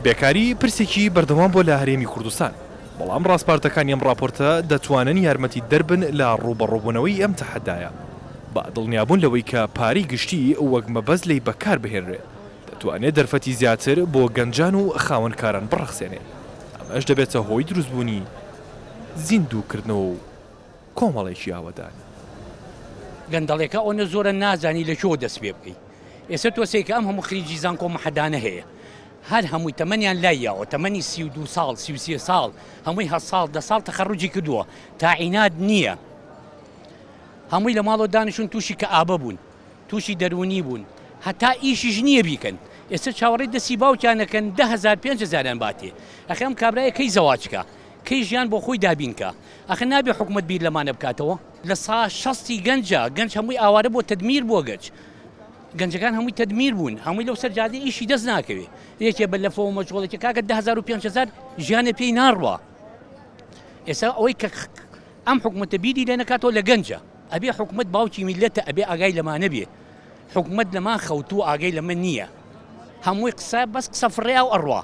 بێکاری پرسێکی بەردەوام بۆ لە هەرێمی کوردستان بەڵام ڕاستپارتەکانی ئەم راپۆرتە دەتوانن یارمەتی دەربن لە ڕوبەڕووبوونەوەی ئەم تەحەدایە بە دڵنیابوون لەوەی کە پارەی گشتی وەک مەبەست لی بەکار بهێنرێت دەتوانێت دەرفەتی زیاتر بۆ گەنجان و خاوەنکاران بڕەخسێنێت ئەمەش دەبێتە هۆی دروستبوونی زیندووکردنەوە و کۆمەڵێکی ئاوەدان گەندەڵێکە ئەوە زۆرە نازانی لە کێوە دەست پێ بکەیت ئێستا تۆسێکە ئەم هەموو خلیجی زان کۆمەحەدانە هەیە هەر هەمووی تەمەنیان لایەوە تەمەنی 32 ساڵ 33 ساڵ هەمووی 7 ساڵ 10 ساڵ تەخەڕوجی کردووە تاعینات نییە هەمووی لە ماڵەوە دانیشتون تووشی کە ئابە بوون تووشی دەرونی بوون هەتا ئیشیش نییە بیکەن ئێستا چاوەڕێی دەستی باوکیانەکەن 10,000 5,000 باتێ ئەخە ئەم کابرایە کەی زەواجکە کەی ژیان بۆ خۆی دابینکە ئەخە نابێ حکومەت بیر لەمانە بکاتەوە لە سا 60 گەنجە گەنج هەمووی ئاوارە بۆ تەدمیر بۆ گەج گەنجەکان هەمووی تەدمیر بوون هەمووی لەو سەرجادە ئیشی دەست ناکەوێ یەکێ بە لەفەوە مەجۆڵێکی کاکە 10,000 و 5,000 ژیانە پێی ناڕوە ئێستا ئەوەی کە ئەم حکومەتە بیری لێ نەکاتەوە لە گەنجە ئەبێ حکومەت باوکی میلەتە ئەبێ ئاگای لەمانە بێ حکومەت لەمان خەوتوو ئاگای لەمە نییە هەمووی قسە بەس قسە فڕێ و ئەڕوا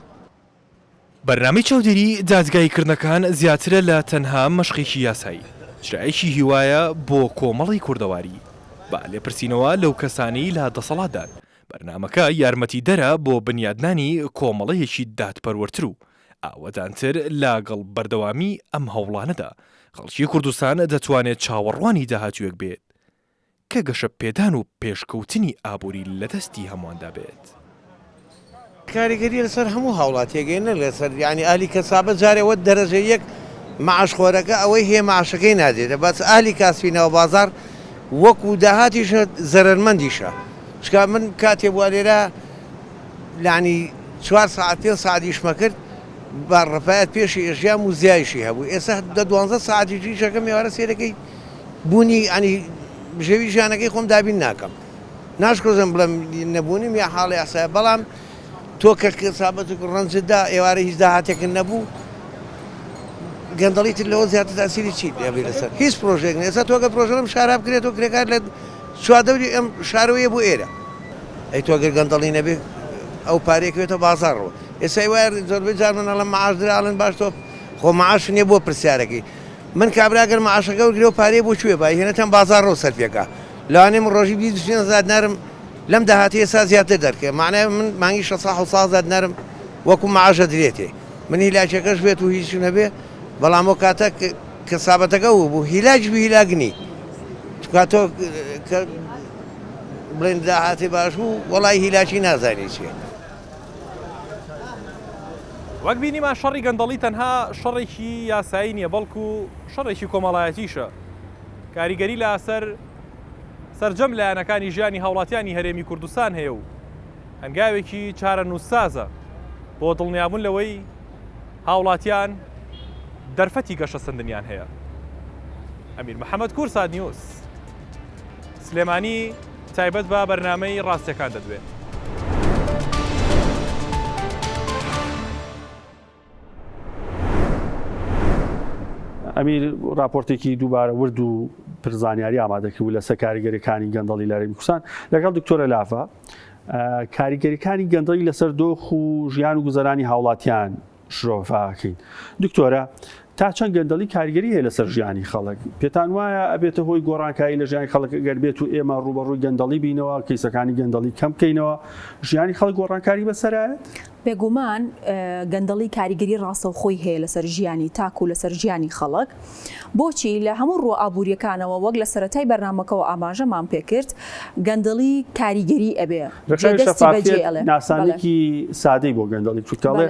بەرنامەی چاودێری دادگایکردنەکان زیاترە لە تەنها مەشقێکی یاسایی چرایەکی هیوایە بۆ کۆمەڵی کوردەواری با لێپرسینەوە لەو کەسانی لە دەسەڵاتدان بەرنامەکە یارمەتی دەرە بۆ بنیادنانی کۆمەڵەیەکی دادپەروەرتر و ئاوەدانتر لاگەڵ بەردەوامی ئەم هەوڵانەدا خەڵکی کوردستان دەتوانێت چاوەڕوانی داهاتوویەک بێت کە گەشە پێدان و پێشکەوتنی ئابووری لە دەستی هەموواندا بێت کاریگەری لەسەر هەموو هاوڵاتیەگەینە لەسەر یعنی ئالی کەسابە جارێەوە دەرەجە یەک معاشخۆرەکە ئەوەی هەیە معاشەکەی نادێتە بەس ئالی کاسبینەوە بازار وەکو داهاتیشە زەرمەندیشە چکە من کاتێ بووە لێرە لانی 4 ساعت 5 ساعتیشمە کرد بە ڕفایەت پێشی ئێژیام و زیایشی هەبوو ئێستا 12 ساعتی شەکەم ێوارە سێرەکەی بوونی ئەنی ژێوی ژیانەکەی خۆم دابین ناکەم ناشکۆزم بڵم نەبوونیم یا حاڵی ئاسایە بەڵام تۆ کە کەسابەت ڕەنجدا ئێوارە هیچ داهاتێکن نەبوو گەندەڵیت لەوە زیاتر تاسیری چیت لێبێ لەسەر هیچ پرۆژێک ئێستا تۆگە پرۆژەم شارا بکرێتەوە کرێکار لە چواردەوری ئەم شارەوەیە بۆ ئێرە ئەی تۆگەر گەندەڵی نەبێ ئەو پارێکوێتە بازاڕەوە ئێستا وایە زۆربەی جار من ئەڵم معاشدراڵن باش تۆ خۆ معاش نییە بۆ پرسیارەکەی من کابراگەر معاشەکە و گرێ و پارەیە بۆ کوێ با هێنێتەن بازاڕەوە سەرپێکە لەوانێ من ڕۆژی 25,000 نرم لەم داهاتی ئێستا زیاتر دەرکێ معنای من مانگی 600 نرم وەکو معاشە درێتێ من هیلاچەکەش بێت و هیچ نەبێ بەڵام ئەو کاتە کەسابەتەکە و بوو هیلاج هیلاگنی کاتۆ بڵێن داهاتی باش بوو وەڵی هیلاکی نازانی چێ وەک بینیمان شەڕی گەندەڵی تەنها شەڕێکی یاسایی نییە بەڵکو شەڕێکی کۆمەڵایەتیشە کاریگەری لە سەرجەم لایەنەکانی ژیانی هاوڵاتیانی هەرێمی کوردستان هەیە و هەنگاوێکی چارە نووسسازە بۆ دڵنیابوون لەوەی هاوڵاتیان دەرفەتی گەشە سندنیان هەیە ئەمیر محەممەد کورساد نیوس سلێمانی تایبەت بە بەرنامەی ڕاستیەکان دەدوێت ئەمیر راپۆرتێکی دووبارە ورد و پرزانیاری ئامادەکردبوو لەسەر کاریگەریەکانی گەندەڵی لە هەرێمی کوردستان لەگەڵ دکتۆرە لافە کاریگەریەکانی گەندەڵی لەسەر دۆخ و ژیان و گوزەرانی هاوڵاتیان شرۆڤاکەین دکتۆرە تا چەند گەندەڵی کاریگەری هەیە لەسەر ژیانی خەڵک پێتان وایە ئەبێتە هۆی گۆڕانکایی لە ژیانی خەڵک گەر بێت و ئێمە ڕوبەڕووی گەندەڵی بینەوە کەیسەکانی گەندەڵی کەم بکەینەوە ژیانی خەڵک گۆڕانکاری بەسەرایەت بێگومان گەندەڵی کاریگەری ڕاستە و خۆی هەیە لەسەر ژیانی تاک و لەسەر ژیانی خەڵک بۆچی لە هەموو ڕوو ئابوووریەکانەوە وەک لە سەرەتای بەرنامەکەەوە ئاماژەمان پێکرد گەندەڵی کاریگەری ئەبێ ناسانێکی سادەی بۆ گەندەڵی چوتکڵێ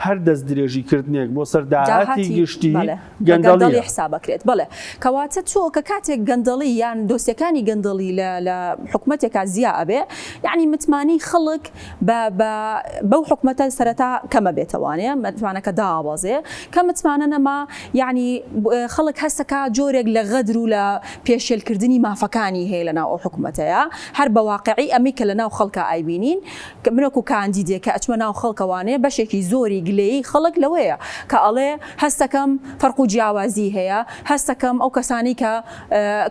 هەر دەست درێژیکردنێک بۆ سەر داهاتی گشتی گەندەڵی حسابەکرێت بڵێ کەواتە تۆ کە کاتێک گەندەڵی یان دۆستیەکانی گەندەڵی لە حکوومەتێکا زییا ئەبێ یعنی متمانی خەڵک بەو حکوومەتە سەرەتا کەمە بێتەوانێ متمانەکە داوازێ کە متمانە نەما یعنی خەڵک هەستەکە جۆرێک لە غەدر و لە پێشێلکردنی مافەکانی هەیە لەناو ئەو حکوومەتەیە هەر بە واقعی ئەمی کە لەناو خەڵکە ئایبینین منەکو کاندیدێک کە ئەچمە ناو خەڵکەوانێ بەشێکی زۆری گلەیی خەڵک لەوەیە کە ئەڵێ هەستەکەم فەرق و جیاوازی هەیە هەستەکەم ئەو کەسانی کە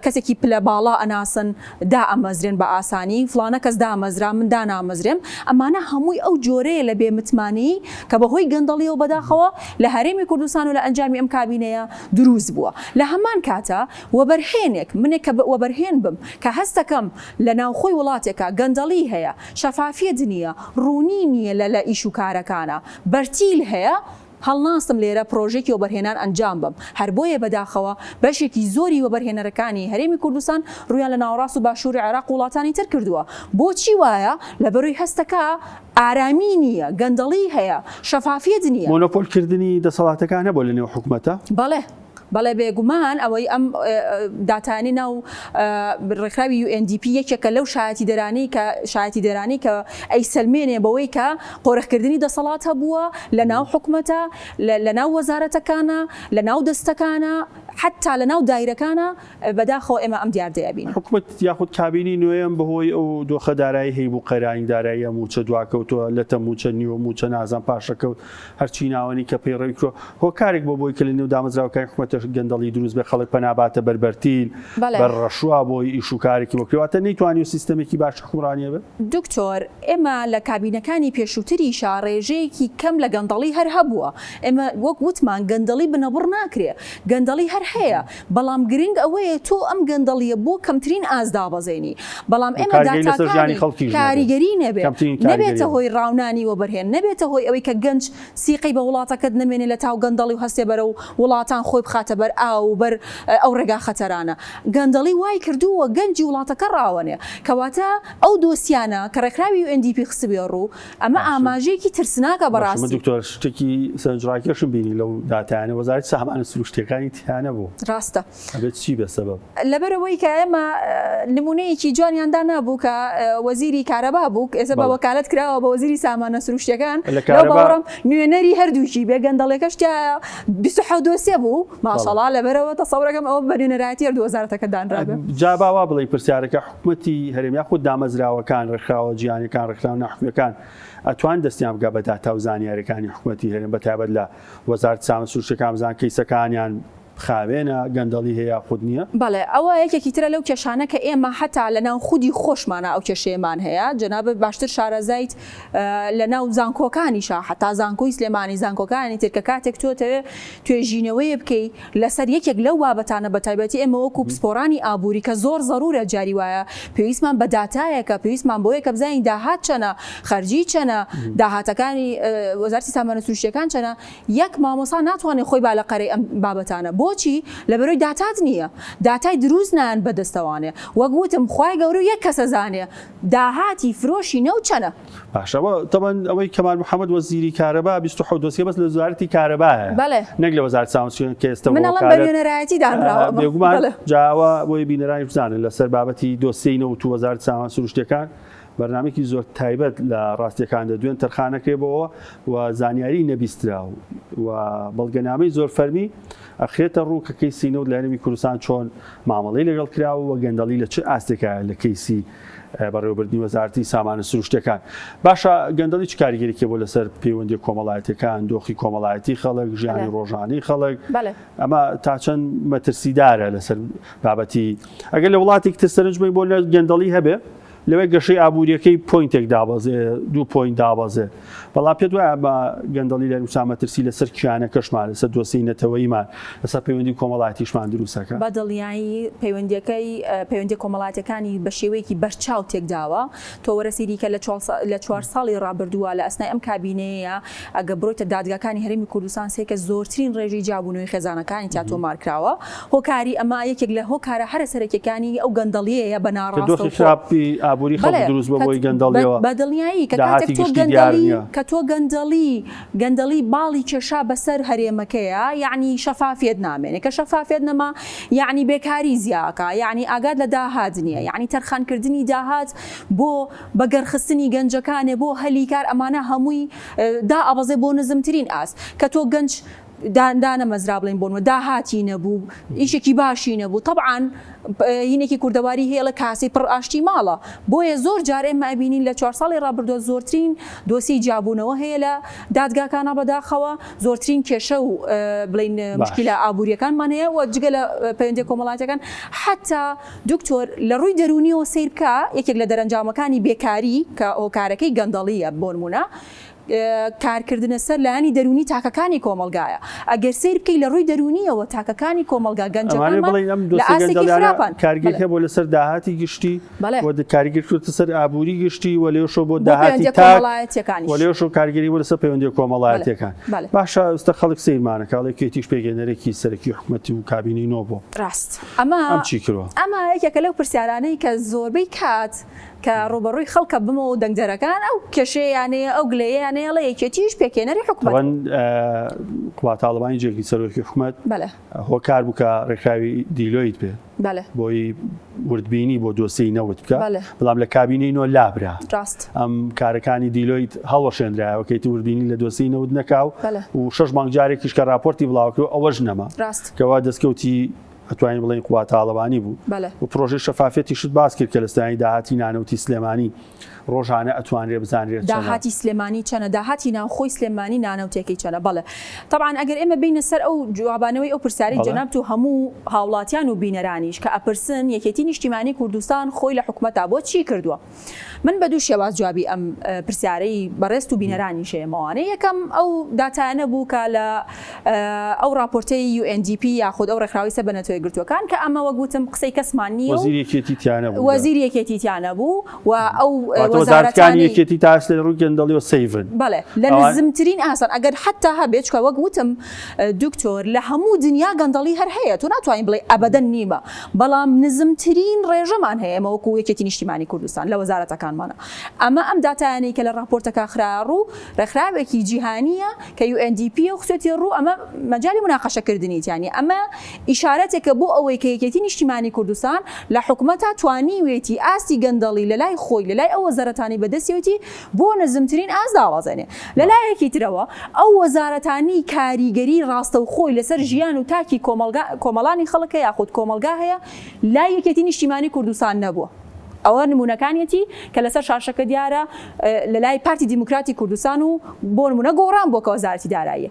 کەسێکی پلە باڵا ئەناسن دا ئەمەزرێن بە ئاسانی فلانە کەس دامەزرا من دا نامەزرێم ئەمانە هەمووی ئەو جۆرەیە لە بێمتمانی کە بەهۆی گەندەڵیەوە بەداخەوە لە هەرێمی کوردستان و لە ئەنجامی ئەم کابینەیە دروست بووە لە هەمان کاتە وەبەرهێنێک منێک کە وەبەرهێن بم کە هەستەکەم لە ناوخۆی وڵاتێکە گەندەڵی هەیە شەفافیت نییە ڕوونی نییە لە ئیش و کارەکانە بەرتیل هەیە هەڵناستم لێرە پرۆژێکی وەبەرهێنان ئەنجام بم هەر بۆیە بەداخەوە بەشێکی زۆری وەبەرهێنەرەکانی هەرێمی کوردستان ڕویان لە ناوەڕاست و باشووری عێراق وڵاتانی تر کردووە بۆچی وایە لە بەرووی هەستەکە ئارامی نییە گەندەڵی هەیە شەفافیت نییە مۆنۆپۆلکردنی دەسەڵاتەکان هەبوو لە نێو حکوومەتە بەڵێ بێگومان ئەوەی ئەم داتانی ناو ڕێکخراوی UNDP یەکێکە لەو شایەتی دەرانی کە ئەی سلمێنێ بەوەی کە قۆرەخکردنی دەسەڵات هەبووە لە ناو حکوومەتە لە ناو وەزارەتەکانە لە ناو دەستەکانە حتا لە ناو دایرەکانە بەداخەوە ئێمە ئەم دیاردەیەبین حکوومەت یاخود کابینی نوێیان بەهۆی ئەو دۆخە دارایی هەیە بوو قەرانی داراییە موچە دواکەوتووە لەتە موچە نیوە موچە نازان پاشەکەوت هەرچی ناوەنی کە پێڕێوی کرۆ هۆکارێک بۆ بۆی کە لە نێو دامەزراوەکانی حکوومەتە گەندەڵی دروست بێ خەڵک پەناباتە بەربەرتیل بەڕەشوا بۆی ئیش و کارێکی بۆکرێواتە نەیتوانی و سیستەمێکی باش حکومڕانیە بێت دکتۆر ئێمە لە کابینەکانی پێشووتری شاڕێژەیەکی کەم لە گەندەڵی هەر هەبووە ئێمە وەک وتمان گەندەڵی بنەبڕ ناکرێ گەندەڵی هەر هەیە بەڵام گرنگ ئەوەیە تۆ ئەم گەندەڵیە بۆ کەمترین ئازدا بەزێنی بەڵام ئێمە داتاکانی کاریگەری نەبێتە هۆی ڕاونانی وەبەرهێن نەبێتە هۆی ئەوەی کە گەنج سیقی بە وڵاتەکەت نمێنێ لە تاو گەندەڵی و هەستێ بەرە و وڵاتان خۆی بخاتە بەر ئاو بەر ئەو ڕێگا خەتەرانە گەندەڵی وای کردووە گەنجی وڵاتەکە ڕاوەنێ کەواتە ئەو دۆسیانە کە ڕێکخراوی UNDP خستبێ ڕوو ئەمە ئاماژەیەکی ترسناکە بەڕاستی دکتۆر شتێکی سەرنجڕاکێشم بینی لەو داتانە وەزارەتی ساهمانە سروشتیەکانی تیانە بوو ڕاستە ئەبێت چی بەسەبەب لەبەرەوەی کە ئێمە نمونەیەکی جوانیاندا نابوو کە وەزیری کارەبا بوو ئێستا بە وەکالەت کراوە بە وەزیری سامانە سروشتیەکان باوەڕم نوێنەری هەردووشی بێ گەندەڵێکەش 27 دۆسیە بوو ماشەڵڵا لەبەرەوە تەسەوڕەکەم ئەوە بە نوێنەرایەتی هەردوو وەزارەتەکە دانرابێ جا باوا بڵێ پرسیارەکە حکوومەتی هەرێمی یاخود دامەزراوەکان ڕێکخراوە جیهانیەکان ڕێکخراو ناحوویەکان ئەتوان دەستیان بگا بە داتا و زانیاریەکانی حکوومەتی هەرێم بەتایبەت لە وەزارەتی سامانە سروشتیەکان بزان کەیسەکانیان خاوێنە گەندەڵی هەیە خود نییە بەڵێ ئەوە یەکێکی ترە لەو کێشانە کە ئێمە حتا لە ناو خودی خۆشمانە ئەو کێشەیەمان هەیە جەنابە باشتر شارەزایت لە ناو زانکۆکانیشە حتا زانکۆی سلێمانی زانکۆکانی تر کە کاتێک تۆتەوێ توێژینەوەی بکەی لەسەر یەکێک لەو بابەتانە بە تایبەتی ئێمە وەکو پسپۆرانی ئابووری کە زۆر زەرورە جاری وایە پێویستمان بە داتایەکە پێویستمان بۆیە کە بزانین داهات چەنە خەرجی چەنە داهاتەکانی وەزارەتی سامانە سروشتیەکان چەنە یەک مامۆسا ناتوانێت خۆی بالەقەرەی ئەم بابەتانە بۆچی لەبەرەوەی داتات نییە داتای دروست نان بەدەستەوانێ وەک وتم خوای گەورە یەک کەسە زانێ داهاتی فرۆشی نەو چەنە باشەوە تەبەن ئەوەی کەمال محەممەد وەزیری کارەبا 27 دۆسیە بەس لە وەزارەتی کارەبایە نەک لە وەزارەتی سامانە کە ئێستا بەنوێنەرایەتی دانراوە بێگومان جاوە بۆی بینەرانی بزانن لەسەر بابەتی دۆسیەی نەوت و وەزارەتی سامانە سروشتیەکان بەرنامێکی زۆر تایبەت لە ڕاستیەکان دەدوێن تەرخانەکرێبەوە و زانیاری نەبیستراو و بەڵگەنامەی زۆر فەرمی ئەخرێتە ڕوو کە کەیسی نەوت لە هەرێمی کوردستان چۆن مامەڵەی لەگەڵ کراوە و گەندەڵی لە چه ئاستێکە لە کەیسی بەڕێوەبردننی وەزارەتی سامانە سروشتیەکان باشە گەندەڵی چ کاریگەریەکە بۆ لەسەر پەیوەندی کۆمەڵایەتەکان دۆخی کۆمەڵایەتی خەڵک ژیانی ڕۆژانەی خەڵک ئەمە تا چەند مەترسیدارە لەسەر بابەتی ئەگەر لە وڵاتێک تر سەرنجمەی بۆ گەندەڵی هەبێ لەوەی گەشەی ئابوووریەکەی پوینتێک دابەزێ 2 پوینت دابەزێ بەڵام پێ دوایە بە گەندەڵی لە نووسامەترسی لەسەر کیانەکەشمان لەسەر دۆسی نەتەوەیمان لەسەر پەیوەندی کۆمەڵاتیشمان دروستەکە بە دڵنیایی پەیوەندی کۆمەڵاتەکانی بە شێوەیەکی بەرچاو تێکداوە تۆ وەرەسیری کە لە 4 ساڵی ڕابردووە لە ئەسنای ئەم کابینەیە ئەگە بڕۆیتە دادگاکانی هەرێمی کوردستان سێکە زۆرترین ڕێژی جابوونەوەی خێزانەکانی تیاتۆمارکراوە هۆکاری ئەمە یەکێک لە هۆکارە هەرە سەرەکیەکانی ئەو گەندەڵیەیە بە ناڕاستی ئابووری خەڵک دروست بە بۆی گەندەڵیەوە بە دڵنیایی کە تۆ گەندەڵی باڵی کێشا بەسەر هەرێمەکەیە یعنی شەفافیت نامێنێ کە شەفافیت نەما یعنی بێکاری زیاکە یعنی ئاگاد لە داهات نییە یعنی تەرخانکردنی داهات بۆ بەگەرخستنی گەنجەکانێ بۆ هەلی کار ئەمانە هەمووی دا ئەبەزێ بۆ نزمترین ئاس کە تۆ گەنج دانە مەزرا بڵین بۆنەوە داهاتی نەبوو ئیشێکی باشی نەبوو طبعاً هینێکی کوردەواری هەیە لە کاسی پڕ ئاشتی ماڵە بۆیە زۆر جار ئێمە ئەبینین لە 4 ساڵی ڕابردووە زۆرترین دۆسی جابوونەوە هەیە لە دادگاکانە بەداخەوە زۆرترین کێشە و بڵین مشکلە ئابوووریەکانمان هەیە و جگە لە پەیوەندی کۆمەڵاتەکان حتا دکتۆر لە ڕووی دەرونیەوە سیر بکە یەکێک لە دەرەنجامەکانی بێکاری کە هۆکارەکەی گەندەڵیە بۆ نمونە کارکردنە سەر لایانی دەرونی تاکەکانی کۆمەلگایە ئەگەر سیر بکەی لە ڕووی دەرونیەوە تاکەکانی کۆمەلگا گەنجەکانمان لە ئاسێکی خراپن کارگەرێک بۆ لەسەر داهاتی گشتی کاریگەر کردتە سەر ئابووری گشتی و لێوشۆ بۆ داهاتی کۆمەڵایەتیەکانی لێوشۆ کارگەری بۆ لەسەر پەیوەندی کۆمەڵایەتیەکان باشە ئێستا خەڵک سیرمانەکە ئەڵێ کێتیش پێگەنەرێکی سەرەکی حکومەتی و کابینەی نۆ بۆ ڕاست ئەمە چی کردووە ئەمە یەکێکە لەو پرسیارانەی کە زۆربەی کات کە ڕۆبەڕووی خەڵکە بمەوە و دەنگدەرەکان ئەو کێشەیانەیە ئەو گلەیەیانەیە لە یەکێتیش پێکێنەری حکومەت قوتاڵبانی جێگی سەرۆکی حکومەت هۆکار بووکە ڕێکخراوی دیلۆیت بێت بۆی وردبینی بۆ دۆسی نەوت بکە بەڵام لە کابینەی نۆ لابرا ئەم کارەکانی دیلۆیت هەڵەشێنرایەوەکەیتی وردبینی لە دۆسی نەوت نەکاو و 6 مانگ جارێکیش کە راپۆرتی بڵاوکرد ئەوەش نەما کەوا دەستکەوتی ئەتوانین بڵێن قوتاڵەبانی بوو و پرۆژەی شەفافەتی شت باس کرد کە لە ستانی داهاتی نانەوتی سلێمانی ڕۆژانە ئەتوانرێ بزانرێت داهاتی سلێمانی چەنە داهاتی ناوخۆی سلێمانی نانەوتێکی چەنە بەڵێ طبعاً ئەگەر ئێمە بینە سەر ئەو جوابانەوەی ئەو پرسیاری جەناب و هەموو هاوڵاتیان و بینەرانیش کە ئەپرسن یەکێتی نیشتیمانی کوردستان خۆی لە حکومەتا بۆ چی کردووە من بە دوو شێواز جوابی ئەم پرسیارەی بەڕێست و بینەرانی شێمەوانەیە یەکەم ئەو داتانە بوو کە لە ئەو راپۆرتەی UNDP یاخود ئەو ڕێکخراوی سەربەنەتەوەی گرتوەکان کە ئەمە وەگوتم قسەی کەسمان نییە وەزیری یەکێتیتیانە بوو و ئەو وەزارەتەکانی یەکێتی تاس لە ڕووی گەندەڵیەوە سەیڤن بەڵێ لە نزمترین ئاسان ئەگەر حتا هەبێت چکە وەگوتم دکتۆر لە هەموو دنیا گەندەڵی هەر هەیە تو ناتوانین بڵێ ئەبەدەن نیمە بەڵام نزمترین ڕێژەمان هەیە ئەمە وەکو یەکێتی نیشتیمانی کوردستان لە وەزارەتەکانمانە ئەمە ئەم داتایانەی کە لە راپۆرتەکە خراڕوو ڕێکخراوێکی جیهانیە کە UNDP و خسوەتی ڕوو ئەمە مەجای مناقەشەکردنیتیانی ئەمە ئیشارەتێکە بۆ ئەوەی کە یەکێتی نیشتیمانی کوردستان لە حکومەتا توانیوێتی ئاستی گەندەڵی لە لای خۆی لە لای ئەو وەزارەتانی بەدەستیوتی بۆ نزمترین ئاز داوازێنێ لە لایەکی ترەوە ئەو وەزارەتانی کاریگەری ڕاستە و خۆی لەسەر ژیان و تاکی کۆمەڵانی خەڵکە یاخود کۆمەلگا هەیە لای یەکێتی نیشتیمانی کوردستان نەبووە ئەوە نمونونەکانیەتی کە لەسەر شاشەکە دیارە لە لای پارتی دیموکراتی کوردستان و بۆ نمونە گۆڕان بۆ کە وەزارەتی داراییە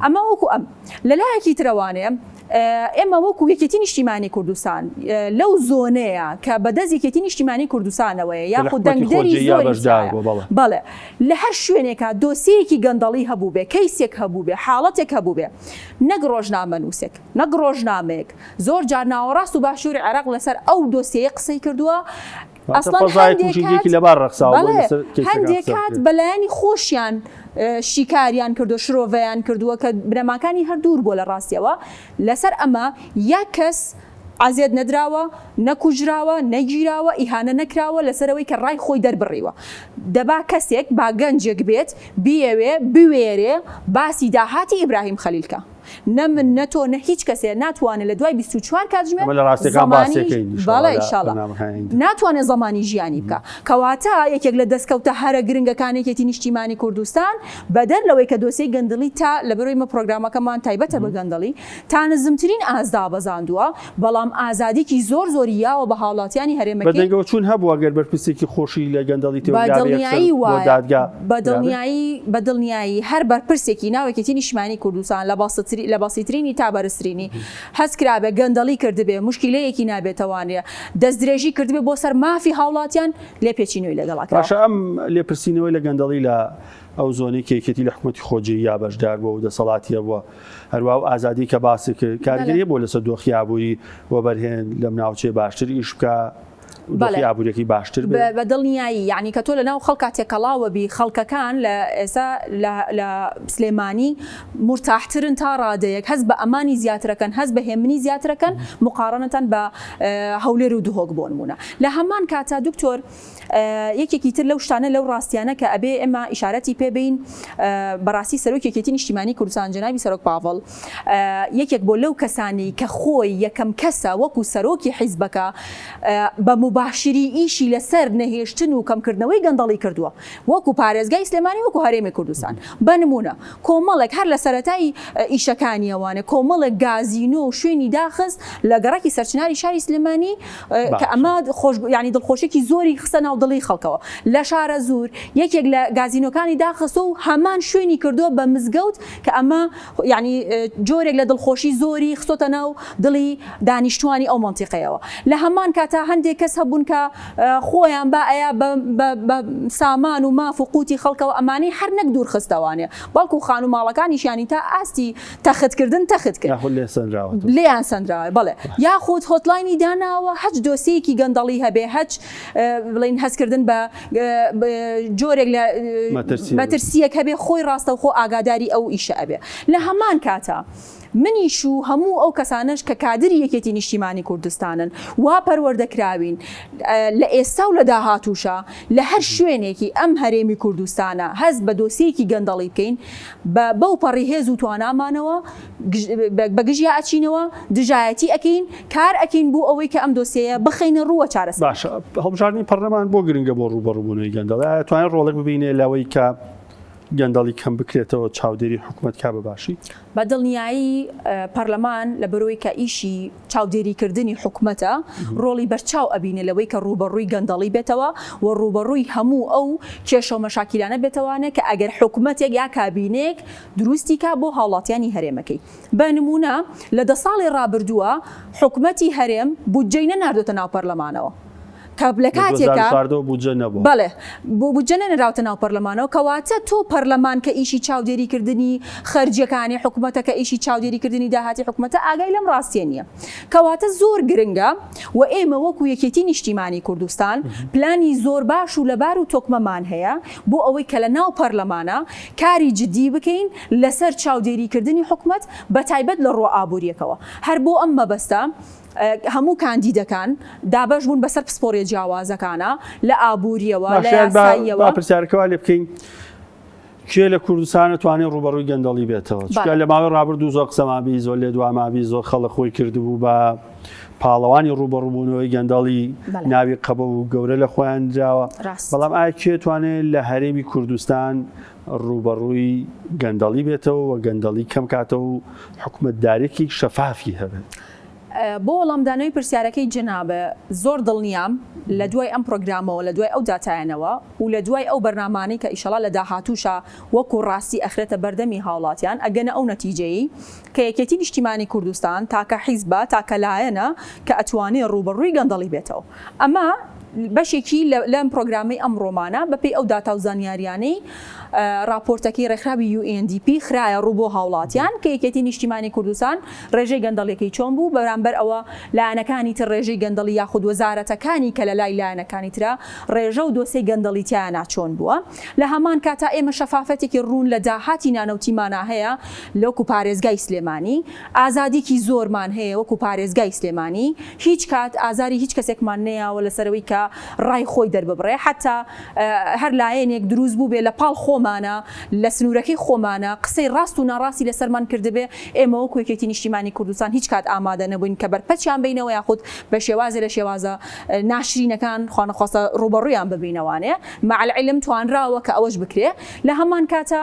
ئەمە وەکو ئەم لە لایەکی ترەوانەیە ئێمە وەکو یەکێتی نیشتیمانی کوردستان لەو زۆنەیە کە بەدەست یەکێتی نیشتیمانی کوردستانەوەیە یاخود دەنگدەری بەڵێ لە هەر شوێنێکە دۆسیەکی گەندەڵی هەبوو بێ کەیسێک هەبوو بێ حاڵەتێک هەبوو بێ نەک ڕۆژنامە نووسێک نەک ڕۆژنامەیەک زۆر جار ناوەڕاست و باشووری عێراق لەسەر ئەو دۆسیەیە قسەی کردووە هەندێک کات بەلایانی خۆشیان شیکاریان کردو شرۆڤەیان کردووە کە بنەماکانی هەر دوور بۆ لە ڕاستیەوە لەسەر ئەمە یا کەس ئازیێت نەدراوە نەکوژراوە نەگیراوە ئیهانە نەکراوە لەسەرەوەی کە ڕای خۆی دەربڕیوە دەبا کەسێک با گەنجێک بێت بیەوێ بوێرێ باسی داهاتی ئیبراهیم خەلیلکە نە من نە تۆ نە هیچ کەسێ ناتوانێت لە دوای 24 کاتژمێر ناتوانێت زەمانی ژیانی بکە کەواتە یەکێک لە دەستکەوتە هەرە گرنگەکانێکی نیشتیمانی کوردستان بەدەر لەوەی کە دۆسیی گەندەڵی تا لە بەرۆی پرۆگرامەکەمان تایبەتە بە گەندەڵی تا نزمترین ئازدا بەزاندووە بەڵام ئازادیکی زۆر زۆریاوە بە هاوڵاتیانی هەرێمەکەی بەدەنگەوە چوون هەبووە گەر بەرپرسێکی خۆشی لە گەندەڵی بەدڵنیایی هەر بەرپرسێکی ناوێکێتی نیشتیمانی کوردستان لە بەسیترینی تا بەرزترینی هەست کرابێ گەندەڵی کردبێ مشکلەیەکی نابێتەوانێ دەست درێژی کردبێ بۆ سەر مافی هاوڵاتیان لێ پێچینەوەی لەگەڵاکە باشە ئەم لێپرسینەوەی لە گەندەڵی لە ئەو زۆنەی کێکەتی لە حکوومەتی خۆجی یا بەشدار بووە و دەسەڵاتیە بووە هەروە و ئازادی کە باسی کرد کارگەریە بۆ لەسەر دۆخیابووری وە بەرهێن لەم ناوچێ باشتر ئیش بکە ئابوووریەکی باشتر بە دڵنیایی یعنی کە تۆ لە ناو خەڵکا تێکەڵاوە بی خەڵکەکان لە ئێستا لە سلێمانی مرتاحترن تا ڕادەیەک هەست بە ئەمانی زیاترەکەن هەست بە هێمنی زیاترەکەن مقارنەتەن بە هەولێر و دهۆک بۆ نمونە لە هەمان کاتا دکتۆر یەکێکی تر لەو شتانە لەو ڕاستیانە کە ئەبێ ئێمە ئیشارەتی پێبین بەڕاستی سەرۆک یەکێتی نیشتیمانی کوردستان جەنابی سەرۆک پاڤڵ یەکێک بۆ لەو کەسانی کە خۆی یەکەم کەسە وەکو سەرۆکی حیزبەکە بە مباشری ئیشی لەسەر نەهێشتن و کەمکردنەوەی گەندەڵی کردووە وەکو پارێزگای سلێمانی وەکو هەرێمی کوردستان بە نمونە کۆمەڵێک هەر لە سەرەتای ئیشەکانیەوانە کۆمەڵێک گازینۆ و شوێنی داخست لە گەڕاکی سەرچناری شاری سلێمانی کە ئەمە ینی دڵخۆشێکی زۆری خستە ناو دڵی خەڵکەوە لە شارە زور یەکێک لە گازینۆکانی داخستە و هەمان شوێنی کردووە بە مزگەوت کە ئەمە ینی جۆرێک لە دڵخۆشی زۆری خستۆتە ناو دڵی دانیشتوانی ئەو منتیقەیەوە لە هەمان کاتا هەندێک کەس هەبوون کە خۆیان با ئەیە بە سامان و ماف و قوتی خەڵکەوە ئەمانی هەر نەک دوور خستەوانێ بەڵکو خان و ماڵەکانیشیانی تا ئاستی تەختکردن تەخت کرد لێیان سندراوە بڵێ یاخود هۆتلاینی داناوە هەچ دۆسیەکی گەندەڵی هەبێ هەچ بڵین هەستکردن بە جۆرێک لە مەترسیەک هەبێ خۆی ڕاستە و خۆ ئاگاداری ئەو ئیشە ئەبێ لە هەمان کاتە منیش و هەموو ئەو کەسانش کە کادری یەکێتی نیشتیمانی کوردستانن وا پەروەردەکراوین لە ئێستا و لە داهاتووشە لە هەر شوێنێکی ئەم هەرێمی کوردستانە هەست بە دۆسیەکی گەندەڵی بکەین بەو پەڕیهێز و توانامانەوە بەگژیا ئەچینەوە دژایەتی ئەکەین کار ئەکەین بۆ ئەوەی کە ئەم دۆسیەیە بخەینە ڕووە چارەسەر باشە هەڵبژاردننی پەرلەمان بۆ گرنگە بۆ ڕوبەڕووبوونەوەی گەندەڵ توانێت ڕۆڵێک ببینێ لەوەی کە گەندەڵی کەم بکرێتەوە چاودێری حکوومەت کا بەباشی بە دڵنیایی پەرلەمان لە بەرەوەی کە ئیشی چاودێریکردنی حکوومەتە ڕۆڵی بەرچاو ئەبینێ لەوەی کە ڕوبەڕووی گەندەڵی بێتەوە و ڕوبەڕووی هەموو ئەو کێشە و مەشاکیلانە بێتەوانێت کە ئەگەر حکوومەتێک یا کابینێک دروستی کا بۆ هاوڵاتیانی هەرێمەکەی بە نمونە لە 10 ساڵی ڕابردووە حکوومەتی هەرێم بودجەی نەناردۆتە ناو پەرلەمانەوە لە کاتێکە بەڵێ بۆ بودجە نەنراوتە ناو پەرلەمانەوە کەواتە تۆ پەرلەمان کە ئیشی چاودێریکردنی خەرجیەکانی حکوومەتە کە ئیشی چاودێریکردنی داهاتی حکوومەتە ئاگای لەم ڕاستیە نییە کەواتە زۆر گرنگە و ئێمە وەکو یەکێتی نیشتیمانی کوردستان پلانی زۆر باش و لەبار و تۆکمەمان هەیە بۆ ئەوەی کە لە ناو پەرلەمانە کاری جدی بکەین لەسەر چاودێریکردنی حکوومەت بە تایبەت لە ڕۆ ئابوووریەکەوە هەر بۆ ئەم مەبەستە هەموو کاندیدەکان دابەش بوون بەسەر پسپۆڕی جیاوازەکانە لە ئابوووریەوە لە یاساییەوە پرسیارەکەوا لێ بکەین کێ لە کوردستانە توانێت ڕوبەڕووی گەندەڵی بێتەوە چکە لە ماوەی ڕابردوو زۆر قسەمابی زۆر لێ دوامابی زۆر خەڵک خۆی کردبوو بە پاڵەوانی ڕوبەڕووبوونەوەی گەندەڵی ناوی قەبە و گەورە لە خۆیان جاوە بەڵام ئایا کێ توانێت لە هەرێمی کوردستان ڕوبەڕووی گەندەڵی بێتەوە و گەندەڵی کەم کاتەوە و حکوومەتدارێکی شەفافی هەبێت بۆ وەڵامدانەوەی پرسیارەکەی جنابە زۆر دڵنیام لە دوای ئەم پرۆگرامەوە لە دوای ئەو داتایانەوە و لە دوای ئەو بەرنامانەی کە ئیشەڵا لە داهاتووشە وەکو ڕاستی ئەخرێتە بەردەمی هاوڵاتیان ئەگەنە ئەو نەتیجەیە کە یەکێتی نیشتیمانی کوردستان تاکە حیزبە تاکە لایەنە کە ئەتوانێت ڕوبەڕووی گەندەڵی بێتەوە ئەمە بەشێکی لەم پرۆگرامی ئەمڕۆمانە بەپێی ئەو داتا و زانیاریانەی راپۆرتەکەی ڕێکخراوی UNDP خراە ڕوو بۆ هاوڵاتیان کە یەکێتی نیشتیمانی کوردستان ڕێژەی گەندەڵێکی چۆن بوو بەرامبەر ئەوە لایەنەکانی تر ڕێژەی گەندەڵی یاخود وەزارەتەکانی کە لە لای لایەنەکانی ترە ڕێژە و دۆسەی گەندەڵی تیانە چۆن بووە لە هەمان کاتا ئێمە شەفافەتێکی ڕوون لە داهاتی نانەوتیمانە هەیە لەوەکو پارێزگای سلێمانی ئازادیکی زۆرمان هەیە وەکو پارێزگای سلێمانی هیچ کات ئازاری هیچ کەسێکمان نەیەوە لەسەرەوەی کە ڕای خۆی دەرببڕێ حتا هەر لایەنێک دروست بوو بێ لە پاڵ خۆمانە لە سنوورەکەی خۆمانە قسەی ڕاست و ناڕاستی لەسەرمان کردبێ ئێمە وەکو یەکێتی نیشتیمانی کوردستان هیچ کات ئامادە نەبووین کە بەرپەچیان بینەوە یاخود بە شێوازە لە شێوازە ناشرینەکان خوانەخواستە ڕوبەڕوویان ببینەوانێ مع العلم توانراوە کە ئەوەش بکرێ لە هەمان کاتە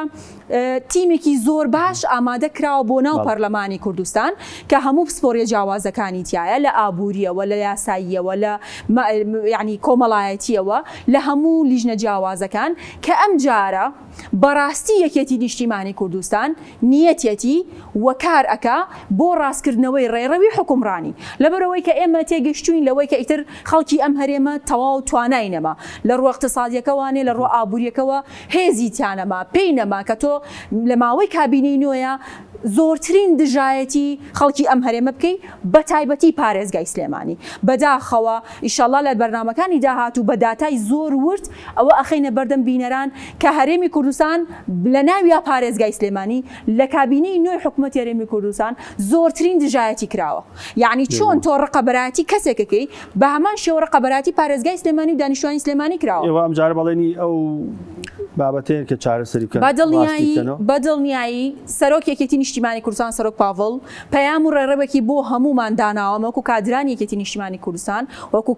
تیمێکی زۆر باش ئامادە کراوە بۆ ناو پەرلەمانی کوردستان کە هەموو پسپۆڕیە جیاوازەکانی تایە لە ئابوووریەوە لە یاساییەوە لە نیشتیمانی کۆمەڵایەتیەوە لە هەموو لیژنە جیاوازەکان کە ئەم جارە بەڕاستی یەکێتی نیشتیمانی کوردستان نیەتێتی وەکار ئەکا بۆ ڕاستکردنەوەی ڕێڕەوی حکومڕانی لەبەرەوەی کە ئێمە تێگەشتوین لەوەی کە ئیتر خەڵکی ئەم هەرێمە تەواو توانای نەما لە ڕوو اقتصادیەکەوانێ لە ڕوو ئابوووریەکەەوە هێزی تیانەما پێی نەما کە تۆ لە ماوەی کابینەی نوێیە زۆرترین دژایەتی خەڵکی ئەم هەرێمە بکەی بە تایبەتی پارێزگای سلێمانی بەداخەوە ئیشەڵڵا لە بەرنامەکانی داهاتوو بە داتای زۆر ورد ئەوە ئەخینە بەردەم بینەران کە هەرێمی کوردستان لە ناویا پارێزگای سلێمانی لە کابینەی نوێی حکوومەتی هەرێمی کوردستان زۆرترین دژایەتی کراوە یعنی چۆن تۆ ڕقەبەراتی کەسێکەکەی بە هەمان شێوە ڕقەبەراتی پارێزگای سلێمانی و دانیشتوانی سلێمانی کراوە ئێوە ئەم جارە بەڵێنی ئەو بابەتەیە کە چارەسەری بکەن بەدڵنیایی سەرۆک یەکێتی نیشتیمانی کوردستان سەرۆک پاڤڵ پەیام و ڕێڕەوێکی بۆ هەمومان داناوە وەکو کادرانی یەکێتی نیشتیمانی کوردستان وەکو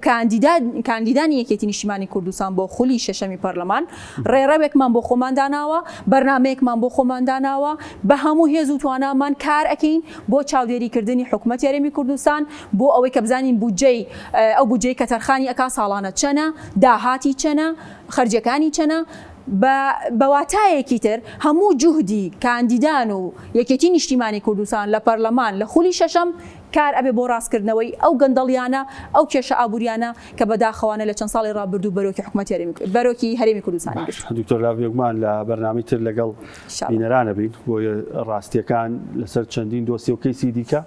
کاندیدانی یەکێتی نیشتیمانی کوردستان بۆ خولی شەشەمی پەرلەمان ڕێڕەوێکمان بۆ خۆمان داناوە بەرنامەیەکمان بۆ خۆمان داناوە بە هەموو هێز و توانامان کار ئەکەین بۆ چاودێریکردنی حکوومەتی هەرێمی کوردستان بۆ ئەوەی کە بزانین بودجەی ئەو بودجەی کە تەرخانی ئەکا ساڵانە چەنە داهاتی چەنە خەرجەکانی چەنە بەواتایەکی تر هەموو جوهدی کاندیدان و یەکێتی نیشتیمانی کوردستان لە پەرلەمان لە خولی شەشەم کار ئەبێ بۆ ڕاستکردنەوەی ئەو گەندەڵیانە ئەو کێشە ئابوووریانە کە بەداخەوانە لە چەند ساڵی ڕابردوو بەرۆکی هەرێمی کوردستانی گشت. دکتۆر لاڤێگومان لە بەرنامەی تر لەگەڵ بینەرانە بین بۆ ڕاستیەکان لەسەر چەندین دۆسی و کەیسی دیکە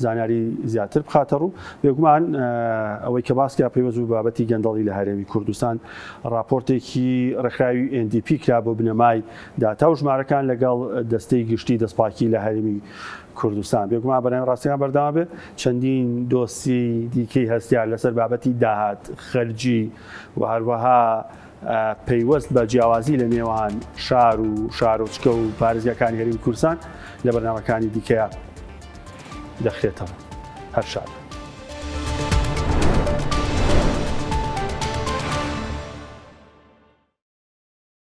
زانیاری زیاتر بخاتە ڕوو بێگومان ئەوەی کە باسکە پێوەست و بابەتی گەندەڵی لە هەرێمی کوردستان راپۆرتێکی ڕێکخراوی NDP کرا بۆ بنەمای داتا و ژمارەکان لەگەڵ دەستەی گشتی دەستپاکی لە هەرێمی کوردستان بێگومان بەنامە ڕاستیان بەردەما بێت چەندین دۆسی دیکەی هەستیار لەسەر بابەتی داهات خەرجی و هەروەها پەیوەست بە جیاوازی لە نێوان شار و شارۆچکە و پارێزگاکانی هەرێمی کوردستان لە بەرنامەکانی دیکەیە دەخرێتەوە هەر شاد.